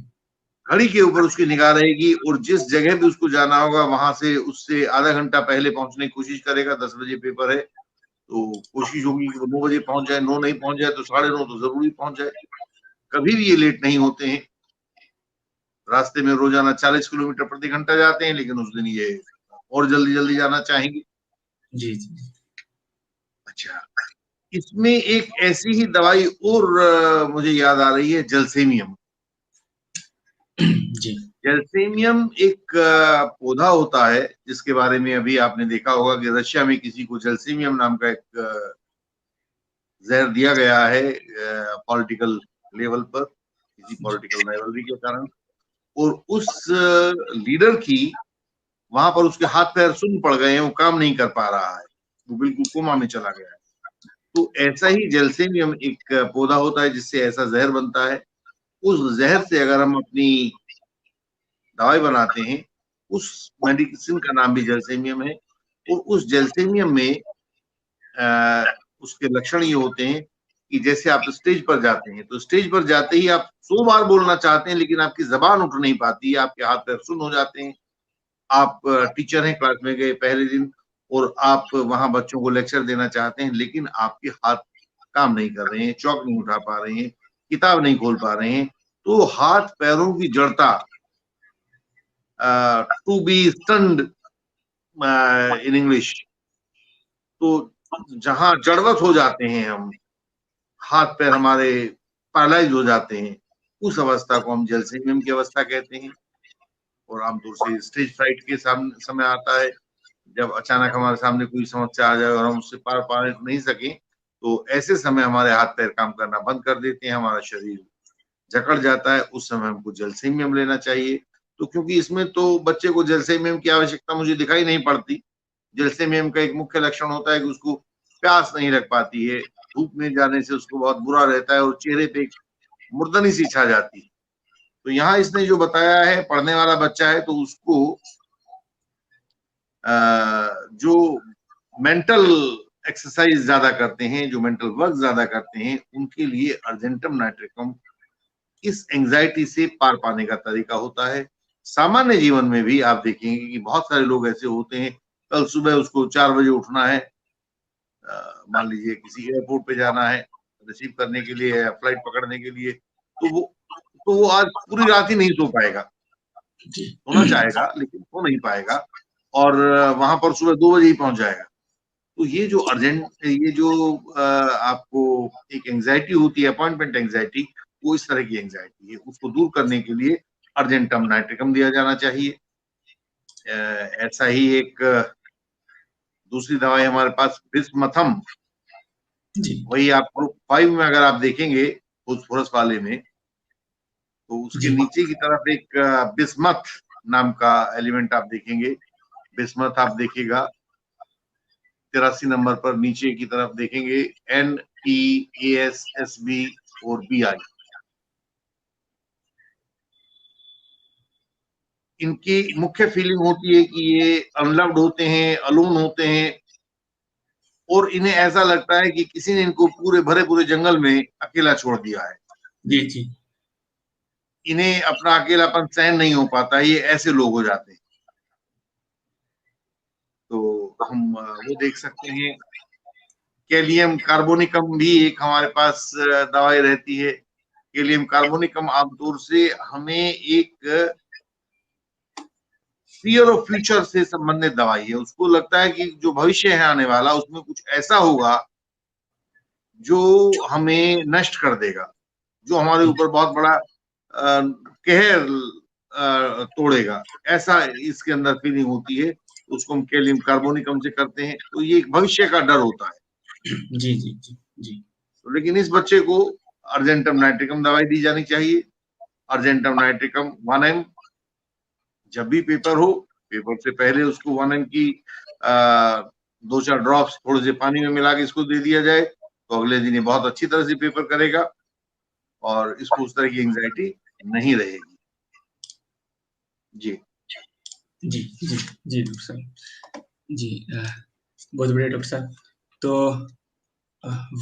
Speaker 2: घड़ी के ऊपर उसकी निगाह रहेगी, और जिस जगह भी उसको जाना होगा वहां से उससे आधा घंटा पहले पहुंचने की कोशिश करेगा। 10 बजे पेपर है, तो कोशिश होगी कि वो 9 बजे पहुंच जाए, 9 नहीं पहुंच जाए तो 9:30 तो जरूरी पहुंच जाए। कभी भी ये लेट नहीं होते हैं। रास्ते में रोजाना 40 किलोमीटर प्रति घंटा जाते हैं, लेकिन उस दिन ये और जल्दी जल्दी जाना चाहेंगे।
Speaker 1: जी जी
Speaker 2: अच्छा, इसमें एक ऐसी ही दवाई और मुझे याद आ रही है, जलसेमियम।
Speaker 1: जी
Speaker 2: जलसेमियम एक पौधा होता है जिसके बारे में अभी आपने देखा होगा कि रशिया में किसी को जलसेमियम नाम का एक जहर दिया गया है, पॉलिटिकल लेवल पर, किसी पॉलिटिकल राइवलरी के कारण। और उस लीडर की वहां पर उसके हाथ पैर सुन्न पड़ गए हैं, वो काम नहीं कर पा रहा है, वो बिल्कुल कोमा में चला गया है। तो ऐसा ही जलसेमियम एक पौधा होता है जिससे ऐसा जहर बनता है। उस जहर से अगर हम अपनी दवाई बनाते हैं, उस मेडिसिन का नाम भी जलसेमियम है। और उस जलसेमियम में उसके लक्षण ये होते हैं कि जैसे आप स्टेज पर जाते हैं तो स्टेज पर जाते ही आप 100 बार बोलना चाहते हैं लेकिन आपकी जबान उठ नहीं पाती है, आपके हाथ पैर सुन्न हो जाते हैं। आप टीचर हैं, क्लास में गए पहले दिन और आप वहां बच्चों को लेक्चर देना चाहते हैं लेकिन आपके हाथ काम नहीं कर रहे हैं, चौक नहीं उठा पा रहे हैं, किताब नहीं खोल पा रहे हैं, तो हाथ पैरों की जड़ता, to be stunned in English, तो जहां जड़वत हो जाते हैं हम, हाथ पैर हमारे पैरालाइज हो जाते हैं, उस अवस्था को हम जेलसिमियम की अवस्था कहते हैं। और आमतौर से स्टेज फ्राइट के सामने समय आता है जब अचानक हमारे सामने कोई समस्या आ जाए और हम उससे पार पा नहीं सकें, तो ऐसे समय हमारे हाथ पैर काम करना बंद कर देते हैं, हमारा शरीर जकड़ जाता है, उस समय हमको जेलसिमियम लेना चाहिए। तो क्योंकि इसमें तो बच्चे को जेलसिमियम की आवश्यकता मुझे दिखाई नहीं पड़ती। जेलसिमियम का एक मुख्य लक्षण होता है कि उसको प्यास नहीं लग पाती है, धूप में जाने से उसको बहुत बुरा रहता है और चेहरे पे एक मुर्दनी सी छा जाती है। तो यहाँ इसने जो बताया है, पढ़ने वाला बच्चा है तो उसको जो मेंटल एक्सरसाइज ज्यादा करते हैं, जो मेंटल वर्क ज्यादा करते हैं, उनके लिए अर्जेंटम नाइट्रिकम इस एंजाइटी से पार पाने का तरीका होता है। सामान्य जीवन में भी आप देखेंगे कि बहुत सारे लोग ऐसे होते हैं, कल सुबह उसको 4 बजे उठना है, मान लीजिए किसी एयरपोर्ट पे जाना है रिसीव करने के लिए या फ्लाइट पकड़ने के लिए, तो वो आज पूरी रात ही नहीं सो पाएगा, सोना चाहेगा लेकिन सो नहीं पाएगा और वहां पर सुबह 2 बजे ही पहुंच जाएगा। तो ये जो आपको एक एंजाइटी होती है, अपॉइंटमेंट एंजाइटी, वो इस तरह की एंजाइटी है, उसको दूर करने के लिए अर्जेंटम नाइट्रिकम दिया जाना चाहिए। ऐसा ही एक दूसरी दवाई हमारे पास बिस्मथम, वही आप ग्रुप 5 में अगर आप देखेंगे फॉस्फोरस वाले में, तो उसके नीचे की तरफ एक बिस्मथ नाम का एलिमेंट आप देखेंगे। बिस्मथ आप देखिएगा 83 नंबर पर नीचे की तरफ देखेंगे NTASSB और BI। इनकी मुख्य फीलिंग होती है कि ये अनलव्ड होते हैं, अलोन होते हैं और इन्हें ऐसा लगता है कि किसी ने इनको पूरे भरे पूरे जंगल में अकेला छोड़ दिया है।
Speaker 1: जी जी।
Speaker 2: इन्हें अपना अकेलापन सहन नहीं हो पाता, ये ऐसे लोग हो जाते हैं। तो हम वो देख सकते हैं। कैलियम कार्बोनिकम भी एक हमारे पास दवाई रहती है। कैलियम कार्बोनिकम आमतौर से हमें एक फियर ऑफ फ्यूचर से संबंधित दवाई है। उसको लगता है कि जो भविष्य है आने वाला, उसमें कुछ ऐसा होगा जो हमें नष्ट कर देगा, जो हमारे ऊपर बहुत बड़ा कहर तोड़ेगा, ऐसा इसके अंदर फीलिंग होती है। उसको हम कैलियम कार्बोनिकम से करते हैं, तो ये एक भविष्य का डर होता है।
Speaker 1: जी जी जी जी।
Speaker 2: तो लेकिन इस बच्चे को अर्जेंटम नाइट्रिकम दवाई दी जानी चाहिए। अर्जेंटम नाइट्रिकम 1 mg, जब भी पेपर हो, पेपर से पहले उसको 1 mg की 2-4 ड्रॉप्स थोड़े से पानी में मिला के इसको दे दिया जाए, तो अगले दिन ये बहुत अच्छी तरह से पेपर करेगा और इसको उस तरह की एंजाइटी नहीं रहेगी। जी
Speaker 1: जी जी जी डॉक्टर साहब जी। बहुत बढ़िया डॉक्टर साहब। तो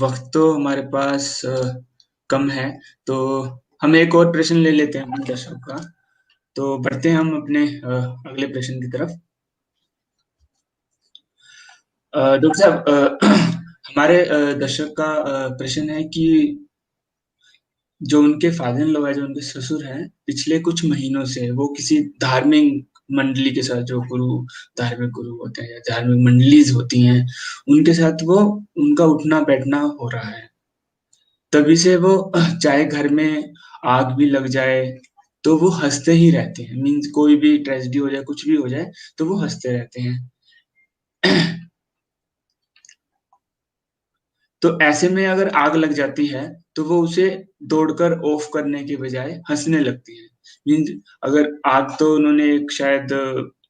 Speaker 1: वक्त तो हमारे पास कम है, तो हम एक और प्रश्न ले लेते हैं अपने दर्शक का। तो बढ़ते हैं हम अपने अगले प्रश्न की तरफ। डॉक्टर साहब, हमारे दर्शक का प्रश्न है कि जो उनके फादर इन लॉ है, जो उनके ससुर हैं, पिछले कुछ महीनों से वो किसी धार्मिक मंडली के साथ, जो धार्मिक गुरु होते हैं या धार्मिक मंडलीज होती हैं, उनके साथ वो उनका उठना बैठना हो रहा है। तभी से वो चाहे घर में आग भी लग जाए तो वो हंसते ही रहते हैं। मीन्स कोई भी ट्रेजेडी हो जाए, कुछ भी हो जाए, तो वो हंसते रहते हैं। तो ऐसे में अगर आग लग जाती है तो वो उसे दौड़कर ऑफ करने के बजाय हंसने लगती है। मीन्स अगर आग, तो उन्होंने एक शायद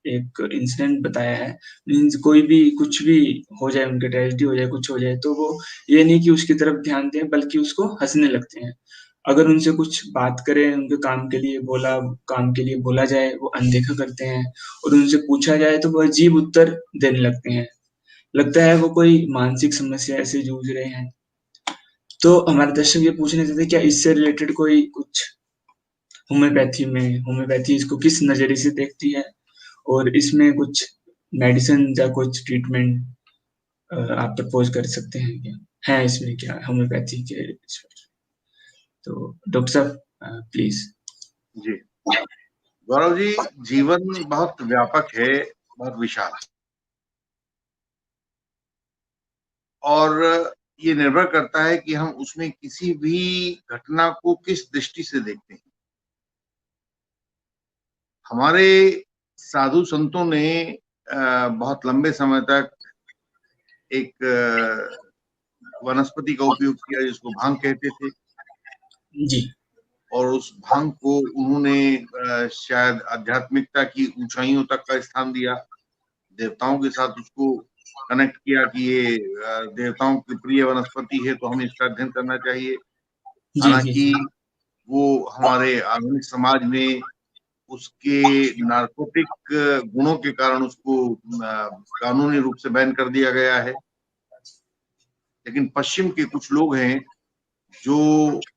Speaker 1: एक इंसिडेंट बताया है। मीन्स कोई भी कुछ भी हो जाए, उनके ट्रेजेडी हो जाए, कुछ हो जाए, तो वो ये नहीं कि उसकी तरफ ध्यान दें, बल्कि उसको हंसने लगते हैं। अगर उनसे कुछ बात करें, उनके काम के लिए बोला जाए, वो अनदेखा करते हैं। और उनसे पूछा जाए तो वो अजीब उत्तर देने लगते हैं। लगता है वो कोई मानसिक समस्या से जूझ रहे हैं। तो हमारे दर्शक ये पूछना चाहते हैं क्या इससे रिलेटेड कोई कुछ होम्योपैथी इसको किस नज़रिए से देखती है और इसमें कुछ मेडिसिन या कुछ ट्रीटमेंट आप प्रपोज कर सकते हैं क्या? है इसमें क्या होम्योपैथी के तो डॉक्टर साहब प्लीज।
Speaker 2: जी गौरव जी, जीवन बहुत व्यापक है, बहुत विशाल, और ये निर्भर करता है कि हम उसमें किसी भी घटना को किस दृष्टि से देखते हैं। हमारे साधु संतों ने बहुत लंबे समय तक एक वनस्पति का उपयोग किया जिसको भांग कहते थे,
Speaker 1: जी
Speaker 2: और उस भांग को उन्होंने शायद आध्यात्मिकता की ऊंचाइयों तक का स्थान दिया, देवताओं के साथ उसको कनेक्ट किया कि ये देवताओं की प्रिय वनस्पति है, तो हमें इसका अध्ययन करना चाहिए।
Speaker 1: जी जी
Speaker 2: हालांकि वो हमारे आधुनिक समाज में उसके नार्कोटिक गुणों के कारण उसको कानूनी रूप से बैन कर दिया गया है। लेकिन पश्चिम के कुछ लोग हैं जो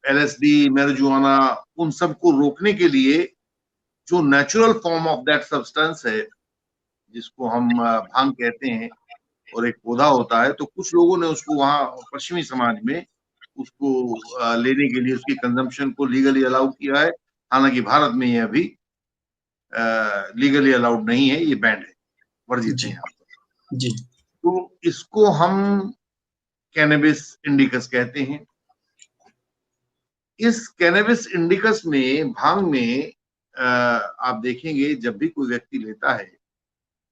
Speaker 2: LSD, मैरिजुआना, उन सबको रोकने के लिए जो natural form of that substance है, जिसको हम भांग कहते हैं, और एक पौधा होता है, तो कुछ लोगों ने उसको वहाँ पश्चिमी समाज में उसको लेने के लिए उसकी कंजम्पशन को लीगली अलाउ किया है। हालांकि भारत में ये अभी लीगली अलाउड नहीं है, ये बैंड है, वर्जित है
Speaker 1: जी
Speaker 2: यहाँ पर।
Speaker 1: जी
Speaker 2: तो इसको हम कैनबिस इंडिकस कहते हैं। इस कैनबिस इंडिकस में, भांग में, आप देखेंगे जब भी कोई व्यक्ति लेता है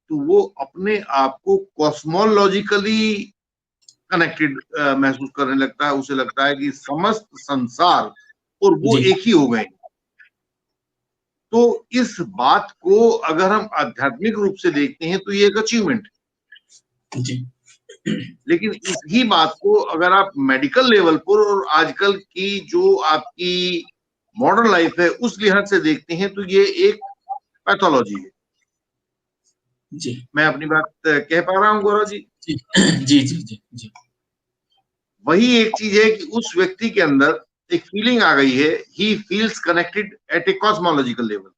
Speaker 2: तो वो अपने आप को कॉस्मोलॉजिकली कनेक्टेड महसूस करने लगता है। उसे लगता है कि समस्त संसार और वो
Speaker 1: जी
Speaker 2: एक ही हो गए। तो इस बात को अगर हम आध्यात्मिक रूप से देखते हैं तो ये एक अचीवमेंट है।
Speaker 1: जी
Speaker 2: लेकिन इसी बात को अगर आप मेडिकल लेवल पर और आजकल की जो आपकी मॉडर्न लाइफ है उस लिहाज से देखते हैं तो ये एक पैथोलॉजी है।
Speaker 1: जी
Speaker 2: मैं अपनी बात कह पा रहा हूँ गौरव जी?
Speaker 1: जी जी जी जी जी
Speaker 2: वही एक चीज है कि उस व्यक्ति के अंदर एक फीलिंग आ गई है, he feels connected eight A cosmological level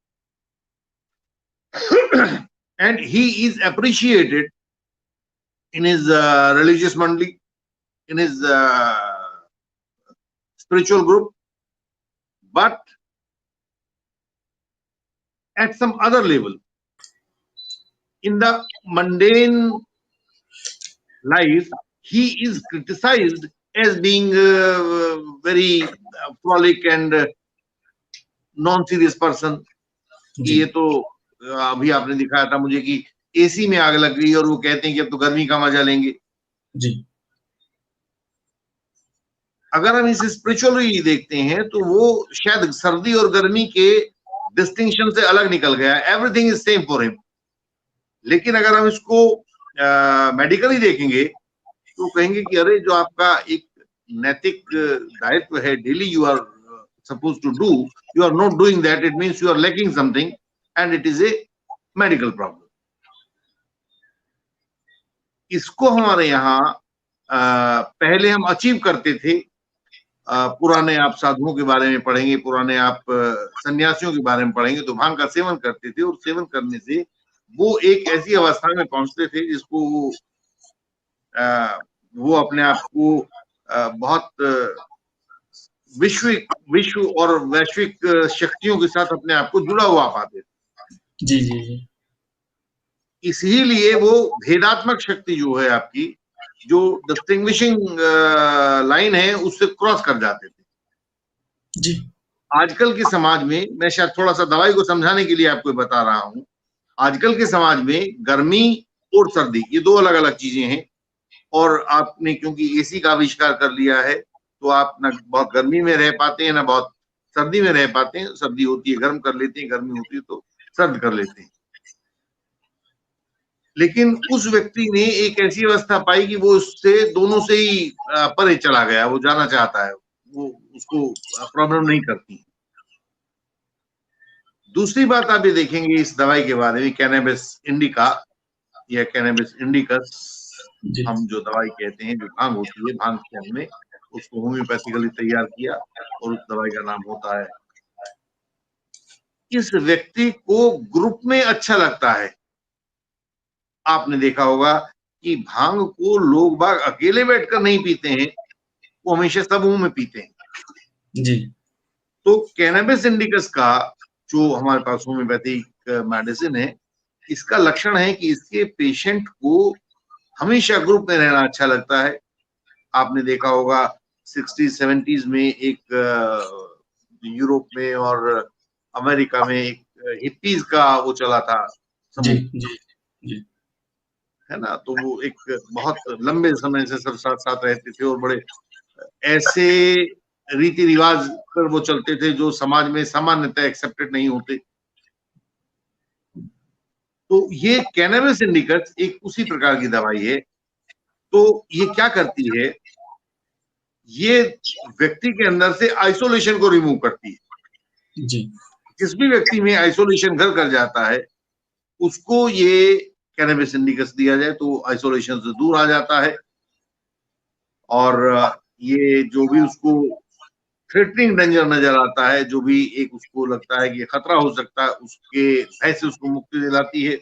Speaker 2: and he is appreciated in his religious mandali, in his spiritual group, but at some other level, in the mundane life, he is criticized as being very frolic and non-serious person. कि
Speaker 1: जी
Speaker 2: ये तो अभी आपने दिखाया था मुझे कि AC में आग लग गई और वो कहते हैं कि अब तो गर्मी का मजा लेंगे।
Speaker 1: जी
Speaker 2: अगर हम इसे स्पिरिचुअली देखते हैं तो वो शायद सर्दी और गर्मी के डिस्टिंक्शन से अलग निकल गया, everything is same for him. लेकिन अगर हम इसको मेडिकली देखेंगे तो कहेंगे कि अरे जो आपका एक नैतिक दायित्व है, daily you are suppose to do, you are not doing that, it means you are lacking something and it is a medical problem. इसको हमारे यहाँ पहले हम अचीव करते थे। पुराने आप साधुओं के बारे में पढ़ेंगे, पुराने आप सन्यासियों के बारे में पढ़ेंगे तो भांग का सेवन करते थे, और सेवन करने से वो एक ऐसी अवस्था में पहुंचते थे जिसको वो अपने आप को बहुत विश्व और वैश्विक शक्तियों के साथ अपने आप को जुड़ा हुआ पाते थे।
Speaker 1: जी जी जी
Speaker 2: इसीलिए वो भेदात्मक शक्ति जो है आपकी, जो डिस्टिंग्विशिंग लाइन है, उससे क्रॉस कर जाते थे।
Speaker 1: जी
Speaker 2: आजकल के समाज में, मैं शायद थोड़ा सा दवाई को समझाने के लिए आपको बता रहा हूं, आजकल के समाज में गर्मी और सर्दी ये दो अलग अलग चीजें हैं। और आपने क्योंकि एसी का आविष्कार कर लिया है तो आप ना बहुत गर्मी में रह पाते हैं ना बहुत सर्दी में रह पाते हैं। सर्दी होती है गर्म कर लेते हैं, गर्मी होती है तो सर्द कर लेते हैं। लेकिन उस व्यक्ति ने एक ऐसी अवस्था पाई कि वो उससे दोनों से ही परे चला गया, वो जाना चाहता है, वो उसको प्रॉब्लम नहीं करती। दूसरी बात आप ये देखेंगे इस दवाई के बारे में, कैनबिस इंडिका या कैनबिस इंडिकस,
Speaker 1: जी
Speaker 2: हम जो दवाई कहते हैं, जो भांग होती है, भांग से हमने उसको होम्योपैथिकली तैयार किया और उस दवाई का नाम होता है। इस व्यक्ति को ग्रुप में अच्छा लगता है। आपने देखा होगा कि भांग को लोग बाग अकेले बैठकर नहीं पीते हैं, वो हमेशा समूह में पीते हैं।
Speaker 1: जी
Speaker 2: तो कैनबिस इंडिकस का जो हमारे पास होम्योपैथिक मेडिसिन है, इसका लक्षण है कि इसके पेशेंट को हमेशा ग्रुप में रहना अच्छा लगता है। आपने देखा होगा 60-70s में एक यूरोप में और अमेरिका में एक हिप्पीज का वो चला था
Speaker 1: जी
Speaker 2: समूह,
Speaker 1: जी जी
Speaker 2: है ना? तो वो एक बहुत लंबे समय से सब साथ साथ रहते थे और बड़े ऐसे रीति रिवाज पर वो चलते थे जो समाज में सामान्यतः एक्सेप्टेड नहीं होते। तो ये कैनबिस इंडिकस एक उसी प्रकार की दवाई है। तो ये क्या करती है, ये व्यक्ति के अंदर से आइसोलेशन को रिमूव करती है।
Speaker 1: जी
Speaker 2: जिस भी व्यक्ति में आइसोलेशन घर कर जाता है, उसको ये कैनबिस इंडिकस दिया जाए तो आइसोलेशन से दूर आ जाता है। और ये जो भी उसको थ्रेटनिंग डेंजर नजर आता है, जो भी एक उसको लगता है कि ये खतरा हो सकता है, उसके भय से उसको मुक्ति दिलाती है।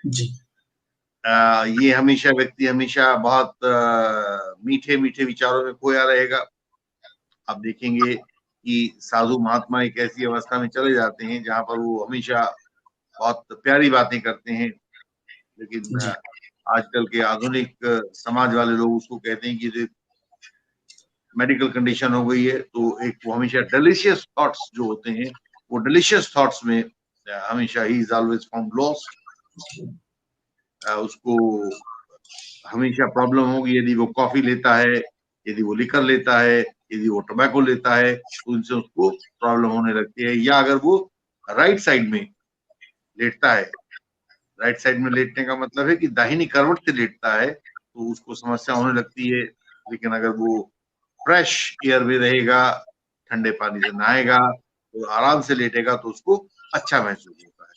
Speaker 1: जी
Speaker 2: ये हमेशा व्यक्ति हमेशा बहुत मीठे मीठे विचारों में खोया रहेगा। आप देखेंगे कि साधु महात्मा एक ऐसी अवस्था में चले जाते हैं जहां पर वो हमेशा बहुत प्यारी बातें करते हैं, लेकिन
Speaker 1: जी
Speaker 2: आजकल के आधुनिक समाज वाले लोग उसको कहते हैं कि मेडिकल कंडीशन हो गई है। तो एक वो हमेशा डिलीशियस थॉट्स जो होते हैं, वो डिलीशियस थॉट्स में हमेशा he is always found lost. उसको हमेशा प्रॉब्लम होगी यदि वो कॉफी लेता है, यदि वो लिकर लेता है, यदि वो टोबैको लेता है, तो इनसे उसको प्रॉब्लम होने लगती है। या अगर वो राइट साइड में लेटता है, राइट साइड में लेटने का मतलब है कि दाहिनी करवट से लेटता है, तो उसको समस्या होने लगती है। लेकिन अगर वो फ्रेश एयर में रहेगा, ठंडे पानी से नहाएगा, तो आराम से लेटेगा, तो उसको अच्छा महसूस होता है।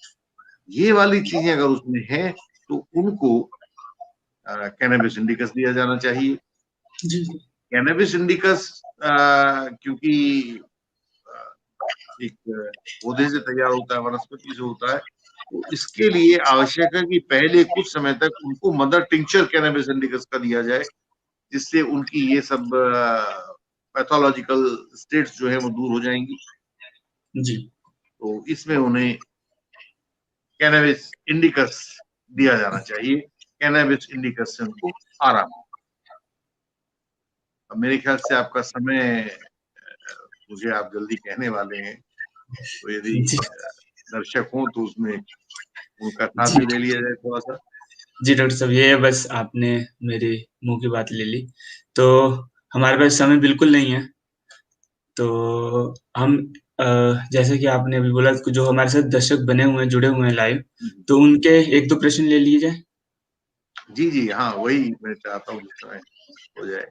Speaker 2: ये वाली चीजें अगर उसमें है तो उनको कैनबिस इंडिकस दिया जाना चाहिए।
Speaker 1: जी
Speaker 2: कैनबिस इंडिकस क्योंकि एक पौधे से तैयार होता है, वनस्पति से होता है, तो इसके लिए आवश्यक है कि पहले कुछ समय तक उनको मदर टिंचर कैनबिस इंडिकस का दिया जाए, जिससे उनकी ये सब पैथोलॉजिकल स्टेट्स जो है वो दूर हो जाएंगी।
Speaker 1: जी
Speaker 2: तो इसमें उन्हें कैनबिस इंडिकस दिया जाना चाहिए। कैनबिस इंडिकस से उनको आराम हो। अब मेरे ख्याल से आपका समय, मुझे आप जल्दी कहने वाले हैं, तो यदि
Speaker 1: जी
Speaker 2: दर्शक हो तो उसमें उनका साथ
Speaker 1: जी
Speaker 2: भी ले लिया जाए थोड़ा सा।
Speaker 1: जी डॉक्टर साहब, ये बस आपने मेरे मुंह की बात ले ली। तो हमारे पास समय बिल्कुल नहीं है। तो हम अ, जैसे कि आपने अभी बोला, जो हमारे साथ दर्शक बने हुए हैं, जुड़े हुए हैं लाइव, तो उनके 1-2 प्रश्न ले लिए जाए।
Speaker 2: जी जी, हाँ वही मैं चाहता हूँ जिस समय हो जाए।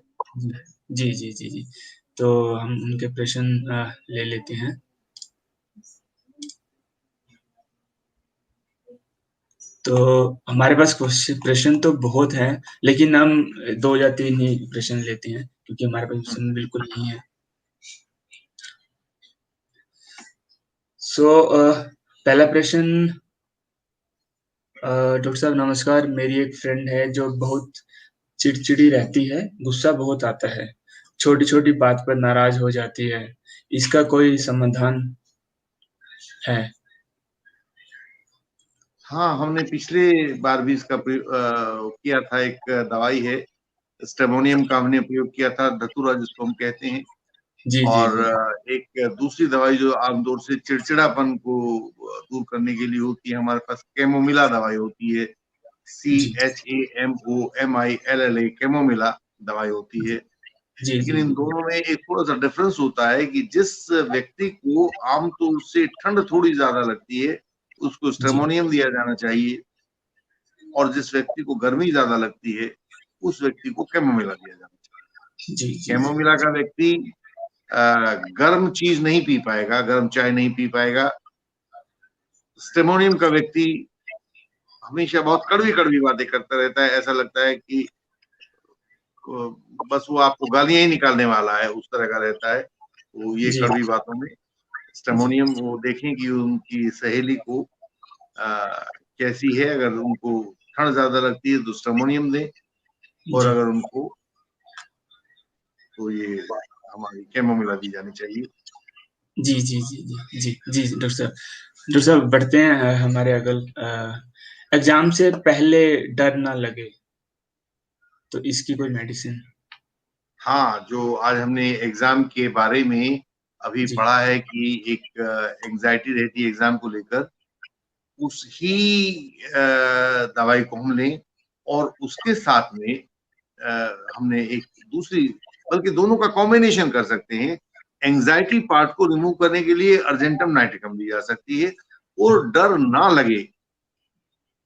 Speaker 1: जी जी जी जी। तो हम उनके प्रश्न ले लेते हैं। तो हमारे पास प्रश्न तो बहुत हैं, लेकिन हम 2 या 3 ही प्रश्न लेते हैं, क्योंकि हमारे पास समय बिल्कुल नहीं है। सो पहला प्रश्न, डॉक्टर साहब नमस्कार। मेरी एक फ्रेंड है जो बहुत चिड़चिड़ी रहती है, गुस्सा बहुत आता है, छोटी-छोटी बात पर नाराज़ हो जाती है। इसका कोई समाधान है?
Speaker 2: हाँ, हमने पिछले बार भी इसका किया था। एक दवाई है, स्टेमोनियम का हमने प्रयोग किया था, धतूरा जिसको हम कहते हैं।
Speaker 1: जी, जी,
Speaker 2: और
Speaker 1: जी।
Speaker 2: एक दूसरी दवाई जो आमतौर से चिड़चिड़ापन को दूर करने के लिए होती है, हमारे पास कैमोमिला दवाई होती है।
Speaker 1: जी।
Speaker 2: CHAMOMILLA कैमोमिला दवाई होती है।
Speaker 1: जी,
Speaker 2: लेकिन
Speaker 1: जी,
Speaker 2: इन
Speaker 1: जी।
Speaker 2: दोनों में एक थोड़ा सा डिफरेंस होता है कि जिस व्यक्ति को आमतौर से ठंड थोड़ी ज्यादा लगती है, उसको
Speaker 1: जी।
Speaker 2: स्टेमोनियम दिया जाना चाहिए। और जिस व्यक्ति को गर्मी ज्यादा लगती है, उस व्यक्ति को कैमोमिला दिया जाना चाहिए।
Speaker 1: जी, जी, जी।
Speaker 2: कैमोमिला का व्यक्ति गर्म चीज नहीं पी पाएगा, गर्म चाय नहीं पी पाएगा। स्टेमोनियम का व्यक्ति हमेशा बहुत कड़वी कड़वी बातें करता रहता है, ऐसा लगता है कि बस वो आपको गालियां ही निकालने वाला है, उस तरह का रहता है। तो ये
Speaker 1: जी
Speaker 2: कड़वी बातों में
Speaker 1: जी
Speaker 2: स्टेमोनियम वो देखें कि उनकी सहेली को कैसी है। अगर उनको ठंड ज्यादा लगती है तो स्टेमोनियम दें, और
Speaker 1: जी
Speaker 2: अगर उनको तो ये हमारी कैमोमिला दी जानी चाहिए।
Speaker 1: जी जी जी जी जी जी डॉक्टर साहब बढ़ते हैं हमारे अगल एग्जाम से पहले डर ना लगे तो इसकी कोई मेडिसिन?
Speaker 2: हाँ, जो आज हमने एग्जाम के बारे में अभी
Speaker 1: जी
Speaker 2: पढ़ा है कि एक एंजाइटी रहती है एग्जाम को लेकर, उस ही दवाई को हम लें, और उसके साथ में हमने एक दूसरी, बल्कि दोनों का कॉम्बिनेशन कर सकते हैं। एंजाइटी पार्ट को रिमूव करने के लिए अर्जेंटम नाइट्रिकम दी जा सकती है, और डर ना लगे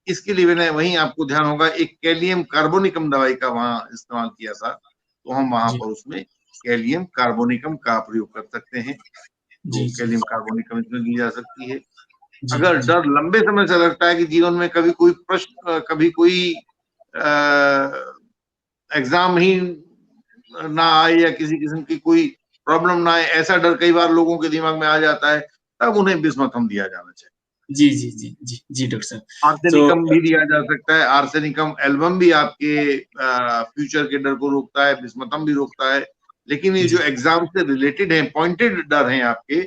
Speaker 2: इसके लिए मैंने वहीं आपको ध्यान होगा एक कैलियम कार्बोनिकम दवाई का वहां इस्तेमाल किया था, तो हम वहां
Speaker 1: जी
Speaker 2: पर उसमें कैलियम कार्बोनिकम का प्रयोग कर सकते हैं। तो
Speaker 1: जी जी
Speaker 2: कैलियम कार्बोनिकम इसमें दी जा सकती है।
Speaker 1: जी
Speaker 2: अगर
Speaker 1: जी
Speaker 2: डर लंबे समय से लगता है कि जीवन में कभी कोई प्रश्न, कभी कोई एग्जाम ही ना आए, या किसी किस्म की कोई प्रॉब्लम ना आए, ऐसा डर कई बार लोगों के दिमाग में आ जाता है, तब उन्हें बिस्मथम दिया जाना चाहिए।
Speaker 1: जी जी जी जी जी डॉक्टर साहब। तो
Speaker 2: आर्सेनिकम भी दिया जा सकता है। आर्सेनिकम एल्बम भी आपके फ्यूचर के डर को रोकता है, बिस्मथम भी रोकता है। लेकिन ये जो
Speaker 1: जी
Speaker 2: एग्जाम से रिलेटेड है, पॉइंटेड डर हैं आपके,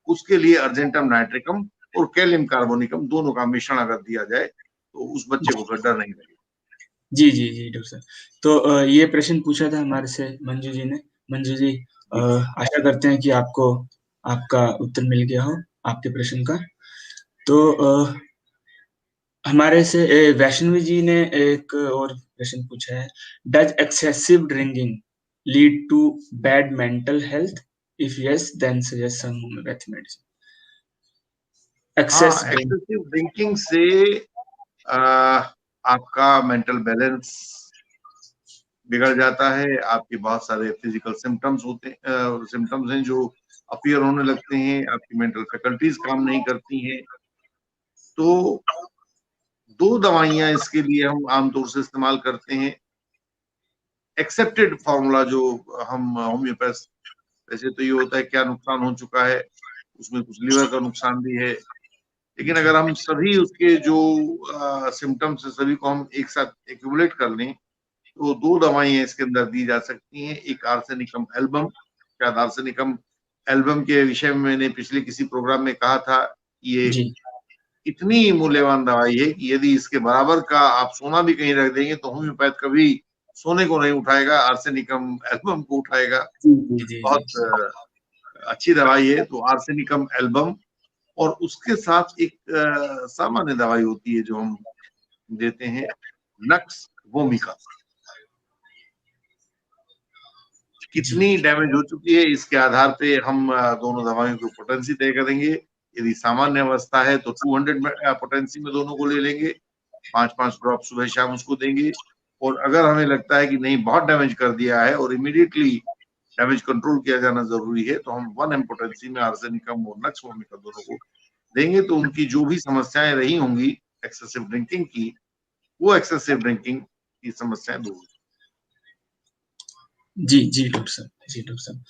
Speaker 2: उसके लिए अर्जेंटम नाइट्रिकम और कैलियम कार्बोनिकम दोनों का मिश्रण अगर दिया जाए तो उस बच्चे को फिर डर नहीं लगेगा।
Speaker 1: जी जी जी डॉक्टर साहब। तो ये प्रश्न पूछा था हमारे से मंजू जी ने। मंजू जी
Speaker 2: जी।
Speaker 1: आशा करते हैं कि आपको आपका उत्तर मिल गया हो आपके प्रश्न का। तो हमारे से वैष्णवी जी ने एक और प्रश्न पूछा है, does excessive drinking lead to bad mental health? If yes then suggest some homeopathy medicine. Excess
Speaker 2: हाँ,
Speaker 1: ड्रिंक।
Speaker 2: एक्सेसिव ड्रिंकिंग से आ, आपका मेंटल बैलेंस बिगड़ जाता है। आपके बहुत सारे फिजिकल सिम्टम्स होते हैं, सिम्टम्स हैं जो अपीयर होने लगते हैं। आपकी मेंटल फैकल्टीज काम नहीं करती हैं। तो दो दवाइयां इसके लिए हम आमतौर से इस्तेमाल करते हैं। एक्सेप्टेड फार्मूला जो हम होम्योपैथ, वैसे तो ये होता है क्या नुकसान हो चुका है, उसमें कुछ लीवर का नुकसान भी है, लेकिन
Speaker 1: जी
Speaker 2: अगर हम सभी उसके जो सिम्टम्स है सभी को हम एक साथ एक्यूमुलेट कर लें, तो दो दवाइयां इसके अंदर दी जा सकती हैं। एक आर्सेनिकम एल्बम, शायद आर्सेनिकम एल्बम के विषय में मैंने पिछले किसी प्रोग्राम में कहा था कि ये
Speaker 1: जी
Speaker 2: इतनी मूल्यवान दवाई है कि यदि इसके बराबर का आप सोना भी कहीं रख देंगे तो होम्योपैथ कभी सोने को नहीं उठाएगा, आर्सेनिकम एल्बम को उठाएगा।
Speaker 1: जी जी जी जी
Speaker 2: बहुत अच्छी दवाई है। तो आर्सेनिकम एल्बम, और उसके साथ एक सामान्य दवाई होती है जो हम देते हैं, नक्स वोमिका।
Speaker 1: जी
Speaker 2: कितनी डैमेज हो चुकी है इसके आधार पे हम दोनों दवाइयों की पोटेंसी तय करेंगे। यदि सामान्य अवस्था है तो 200 पोटेंसी में दोनों को ले लेंगे, 5-5 ड्रॉप सुबह शाम उसको देंगे। और अगर हमें लगता है कि नहीं बहुत डैमेज कर दिया है और इमीडिएटली डैमेज कंट्रोल किया जाना जरूरी है, तो हम 1 पोटेंसी में आर्सेनिकम और नक्सवोमिका दोनों को देंगे। तो उनकी जो भी समस्याएं रही होंगी एक्सेसिव ड्रिंकिंग की, वो एक्सेसिव ड्रिंकिंग की समस्याएं दूर।
Speaker 1: जी जी डॉक्टर साहब। जी डॉक्टर साहब।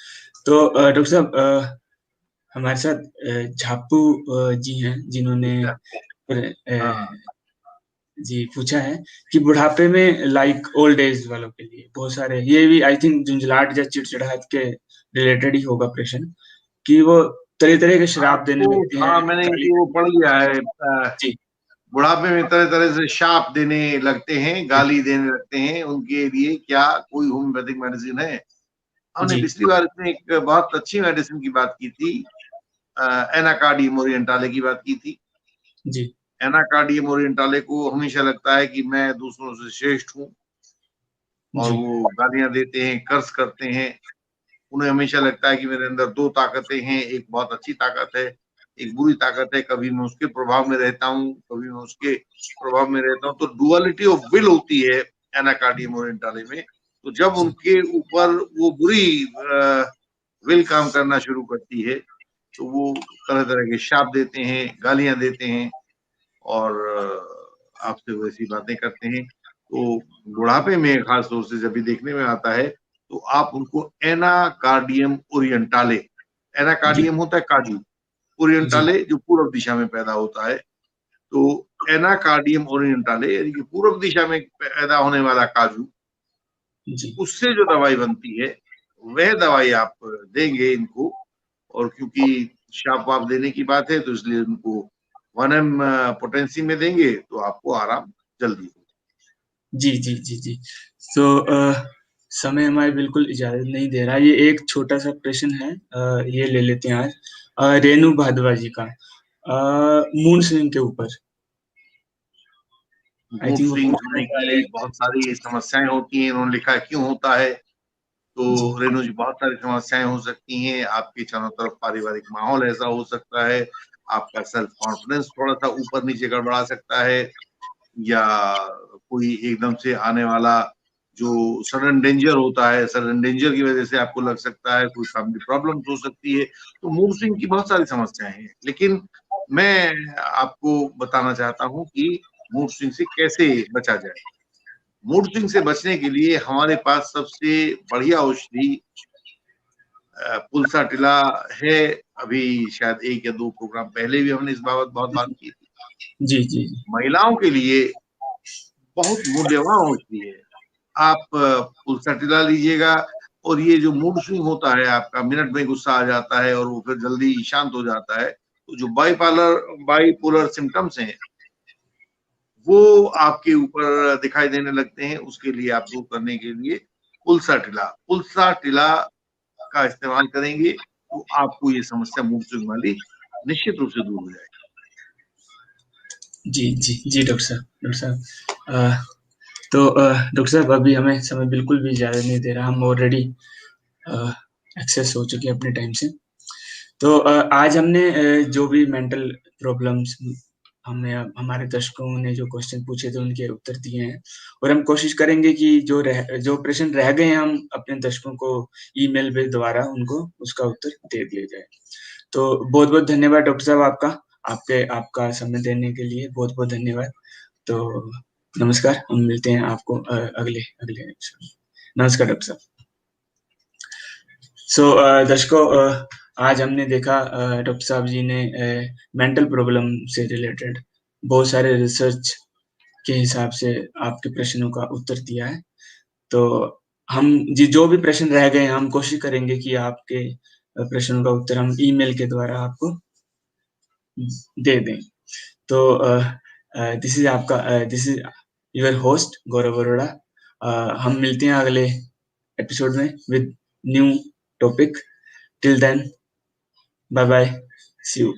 Speaker 1: तो डॉक्टर साहब हमारे साथ झापू जी हैं जिन्होंने
Speaker 2: हाँ
Speaker 1: जी पूछा है कि बुढ़ापे में लाइक ओल्ड एज वालों के लिए बहुत सारे ये भी आई थिंक झुंझलाहट या चिड़चिड़ाहट के रिलेटेड ही होगा प्रश्न कि वो तरह तरह के शराब देने
Speaker 2: आपको,
Speaker 1: लगते हैं
Speaker 2: हाँ मैंने
Speaker 1: गाली।
Speaker 2: इनकी वो पढ़ लिया है।
Speaker 1: जी
Speaker 2: बुढ़ापे में तरह तरह से शाप देने लगते हैं,
Speaker 1: जी
Speaker 2: गाली देने लगते हैं, उनके लिए क्या कोई होम्योपैथिक मेडिसिन है? हमने
Speaker 1: जी
Speaker 2: पिछली बार इसमें एक बहुत अच्छी मेडिसिन की बात की थी, एनाकार्डियम ओरिएंटाले की बात की थी।
Speaker 1: जी
Speaker 2: एनाकार्डियम ओरिएंटाले को हमेशा लगता है कि मैं दूसरों से श्रेष्ठ हूँ, और
Speaker 1: जी
Speaker 2: वो गालियां देते हैं, कर्ज करते हैं। उन्हें हमेशा लगता है कि मेरे अंदर दो ताकतें हैं, एक बहुत अच्छी ताकत है, एक बुरी ताकत है। कभी मैं उसके प्रभाव में रहता हूँ, कभी मैं उसके प्रभाव में रहता हूँ। तो डुअलिटी ऑफ विल होती है एनाकार्डियम ओरिएंटाले में। तो जब
Speaker 1: जी
Speaker 2: उनके ऊपर वो बुरी विल काम करना शुरू करती है, तो वो तरह तरह के शाप देते हैं, गालियां देते हैं, और आपसे वैसी बातें करते हैं। तो बुढ़ापे में खास तौर से जब भी देखने में आता है तो आप उनको एनाकार्डियम ओरिएंटाले,
Speaker 1: जी,
Speaker 2: एनाकार्डियम होता है काजू,
Speaker 1: जी,
Speaker 2: ओरिएंटाले जो पूर्व दिशा में पैदा होता है। तो एनाकार्डियम ओरिएंटाले यानी कि पूर्व दिशा में पैदा होने वाला काजू,
Speaker 1: जी,
Speaker 2: उससे जो दवाई बनती है वह दवाई आप देंगे इनको। और क्योंकि शाप वाप देने की बात है तो इसलिए उनको 1 एम पोटेंसी में देंगे तो आपको आराम जल्दी हो।
Speaker 1: जी, जी, जी, जी। तो समय हमारे बिल्कुल इजाज़त नहीं दे रहा। ये एक छोटा-सा प्रश्न है, ये ले लेते हैं आज। रेणु भादवा जी का, मूड स्विंग के ऊपर। आई
Speaker 2: मूड
Speaker 1: थिंक वो
Speaker 2: स्विंग्स
Speaker 1: पूछना
Speaker 2: होने
Speaker 1: चाह रहे
Speaker 2: की
Speaker 1: हैं।
Speaker 2: बहुत सारी समस्याएं होती हैं, उन्होंने लिखा है क्यों होता है।
Speaker 1: जी,
Speaker 2: तो रेणु जी बहुत सारी समस्याएं हो सकती हैं, आपके चारों तरफ पारिवारिक माहौल ऐसा हो सकता है, आपका सेल्फ कॉन्फिडेंस थोड़ा सा ऊपर नीचे गड़बड़ा सकता है, या कोई एकदम से आने वाला जो सडन डेंजर होता है, सडन डेंजर की वजह से आपको लग सकता है, कोई फैमिली प्रॉब्लम्स हो सकती है। तो मूड स्विंग की बहुत सारी समस्याएं हैं, लेकिन मैं आपको बताना चाहता हूँ कि मूड स्विंग से कैसे बचा जाए। मूड स्विंग से बचने के लिए हमारे पास सबसे बढ़िया औषधि पुलसाटिला है। अभी शायद 1 या 2 प्रोग्राम पहले भी हमने इस बाबत बहुत बात की थी।
Speaker 1: जी, जी, जी।
Speaker 2: महिलाओं के लिए बहुत मूल्यवान औषधि है। आप पुलसाटिला लीजिएगा और ये जो मूड स्विंग होता है आपका, मिनट में गुस्सा आ जाता है और वो फिर जल्दी शांत हो जाता है। तो जो बाइपोलर सिम्पटम्स हैं, वो आपके ऊपर दिखाई देने लगते हैं। उसके लिए आप दूर करने के लिए पुलसाटिला पुलसाटिला का इस्तेमाल करेंगे तो आपको ये समस्या मूड स्विंग वाली निश्चित रूप से दूर हो जाएगी।
Speaker 1: जी, जी, जी, डॉक्टर साहब। डॉक्टर साहब अभी हमें समय बिल्कुल भी इजाज़त नहीं दे रहा। हम ऑलरेडी अ, एक्सेस हो चुके हैं अपने टाइम से। तो आज हमने जो भी मेंटल प्रॉब्लम्स, हमने हमारे दर्शकों ने जो क्वेश्चन पूछे थे उनके उत्तर दिए हैं, और हम कोशिश करेंगे कि जो प्रश्न रह गए हैं हम अपने दर्शकों को ईमेल के द्वारा उनको उसका उत्तर दे दिया जाए। तो बहुत-बहुत धन्यवाद डॉक्टर साहब आपका। आपका समय देने के लिए बहुत-बहुत धन्यवाद। तो नमस्कार, हम मिलते हैं आपको अगले अगले एपिसोड में। नमस्कार डॉक्टर साहब। दर्शकों, आज हमने देखा डॉक्टर साहब जी ने मेंटल प्रॉब्लम से रिलेटेड बहुत सारे रिसर्च के हिसाब से आपके प्रश्नों का उत्तर दिया है। तो हम जो भी प्रश्न रह गए हैं हम कोशिश करेंगे कि आपके प्रश्नों का उत्तर हम ईमेल के द्वारा आपको दे दें। तो this is your host Gaurav Arora. हम मिलते हैं अगले एपिसोड में with new topic. Till then, bye bye, see you.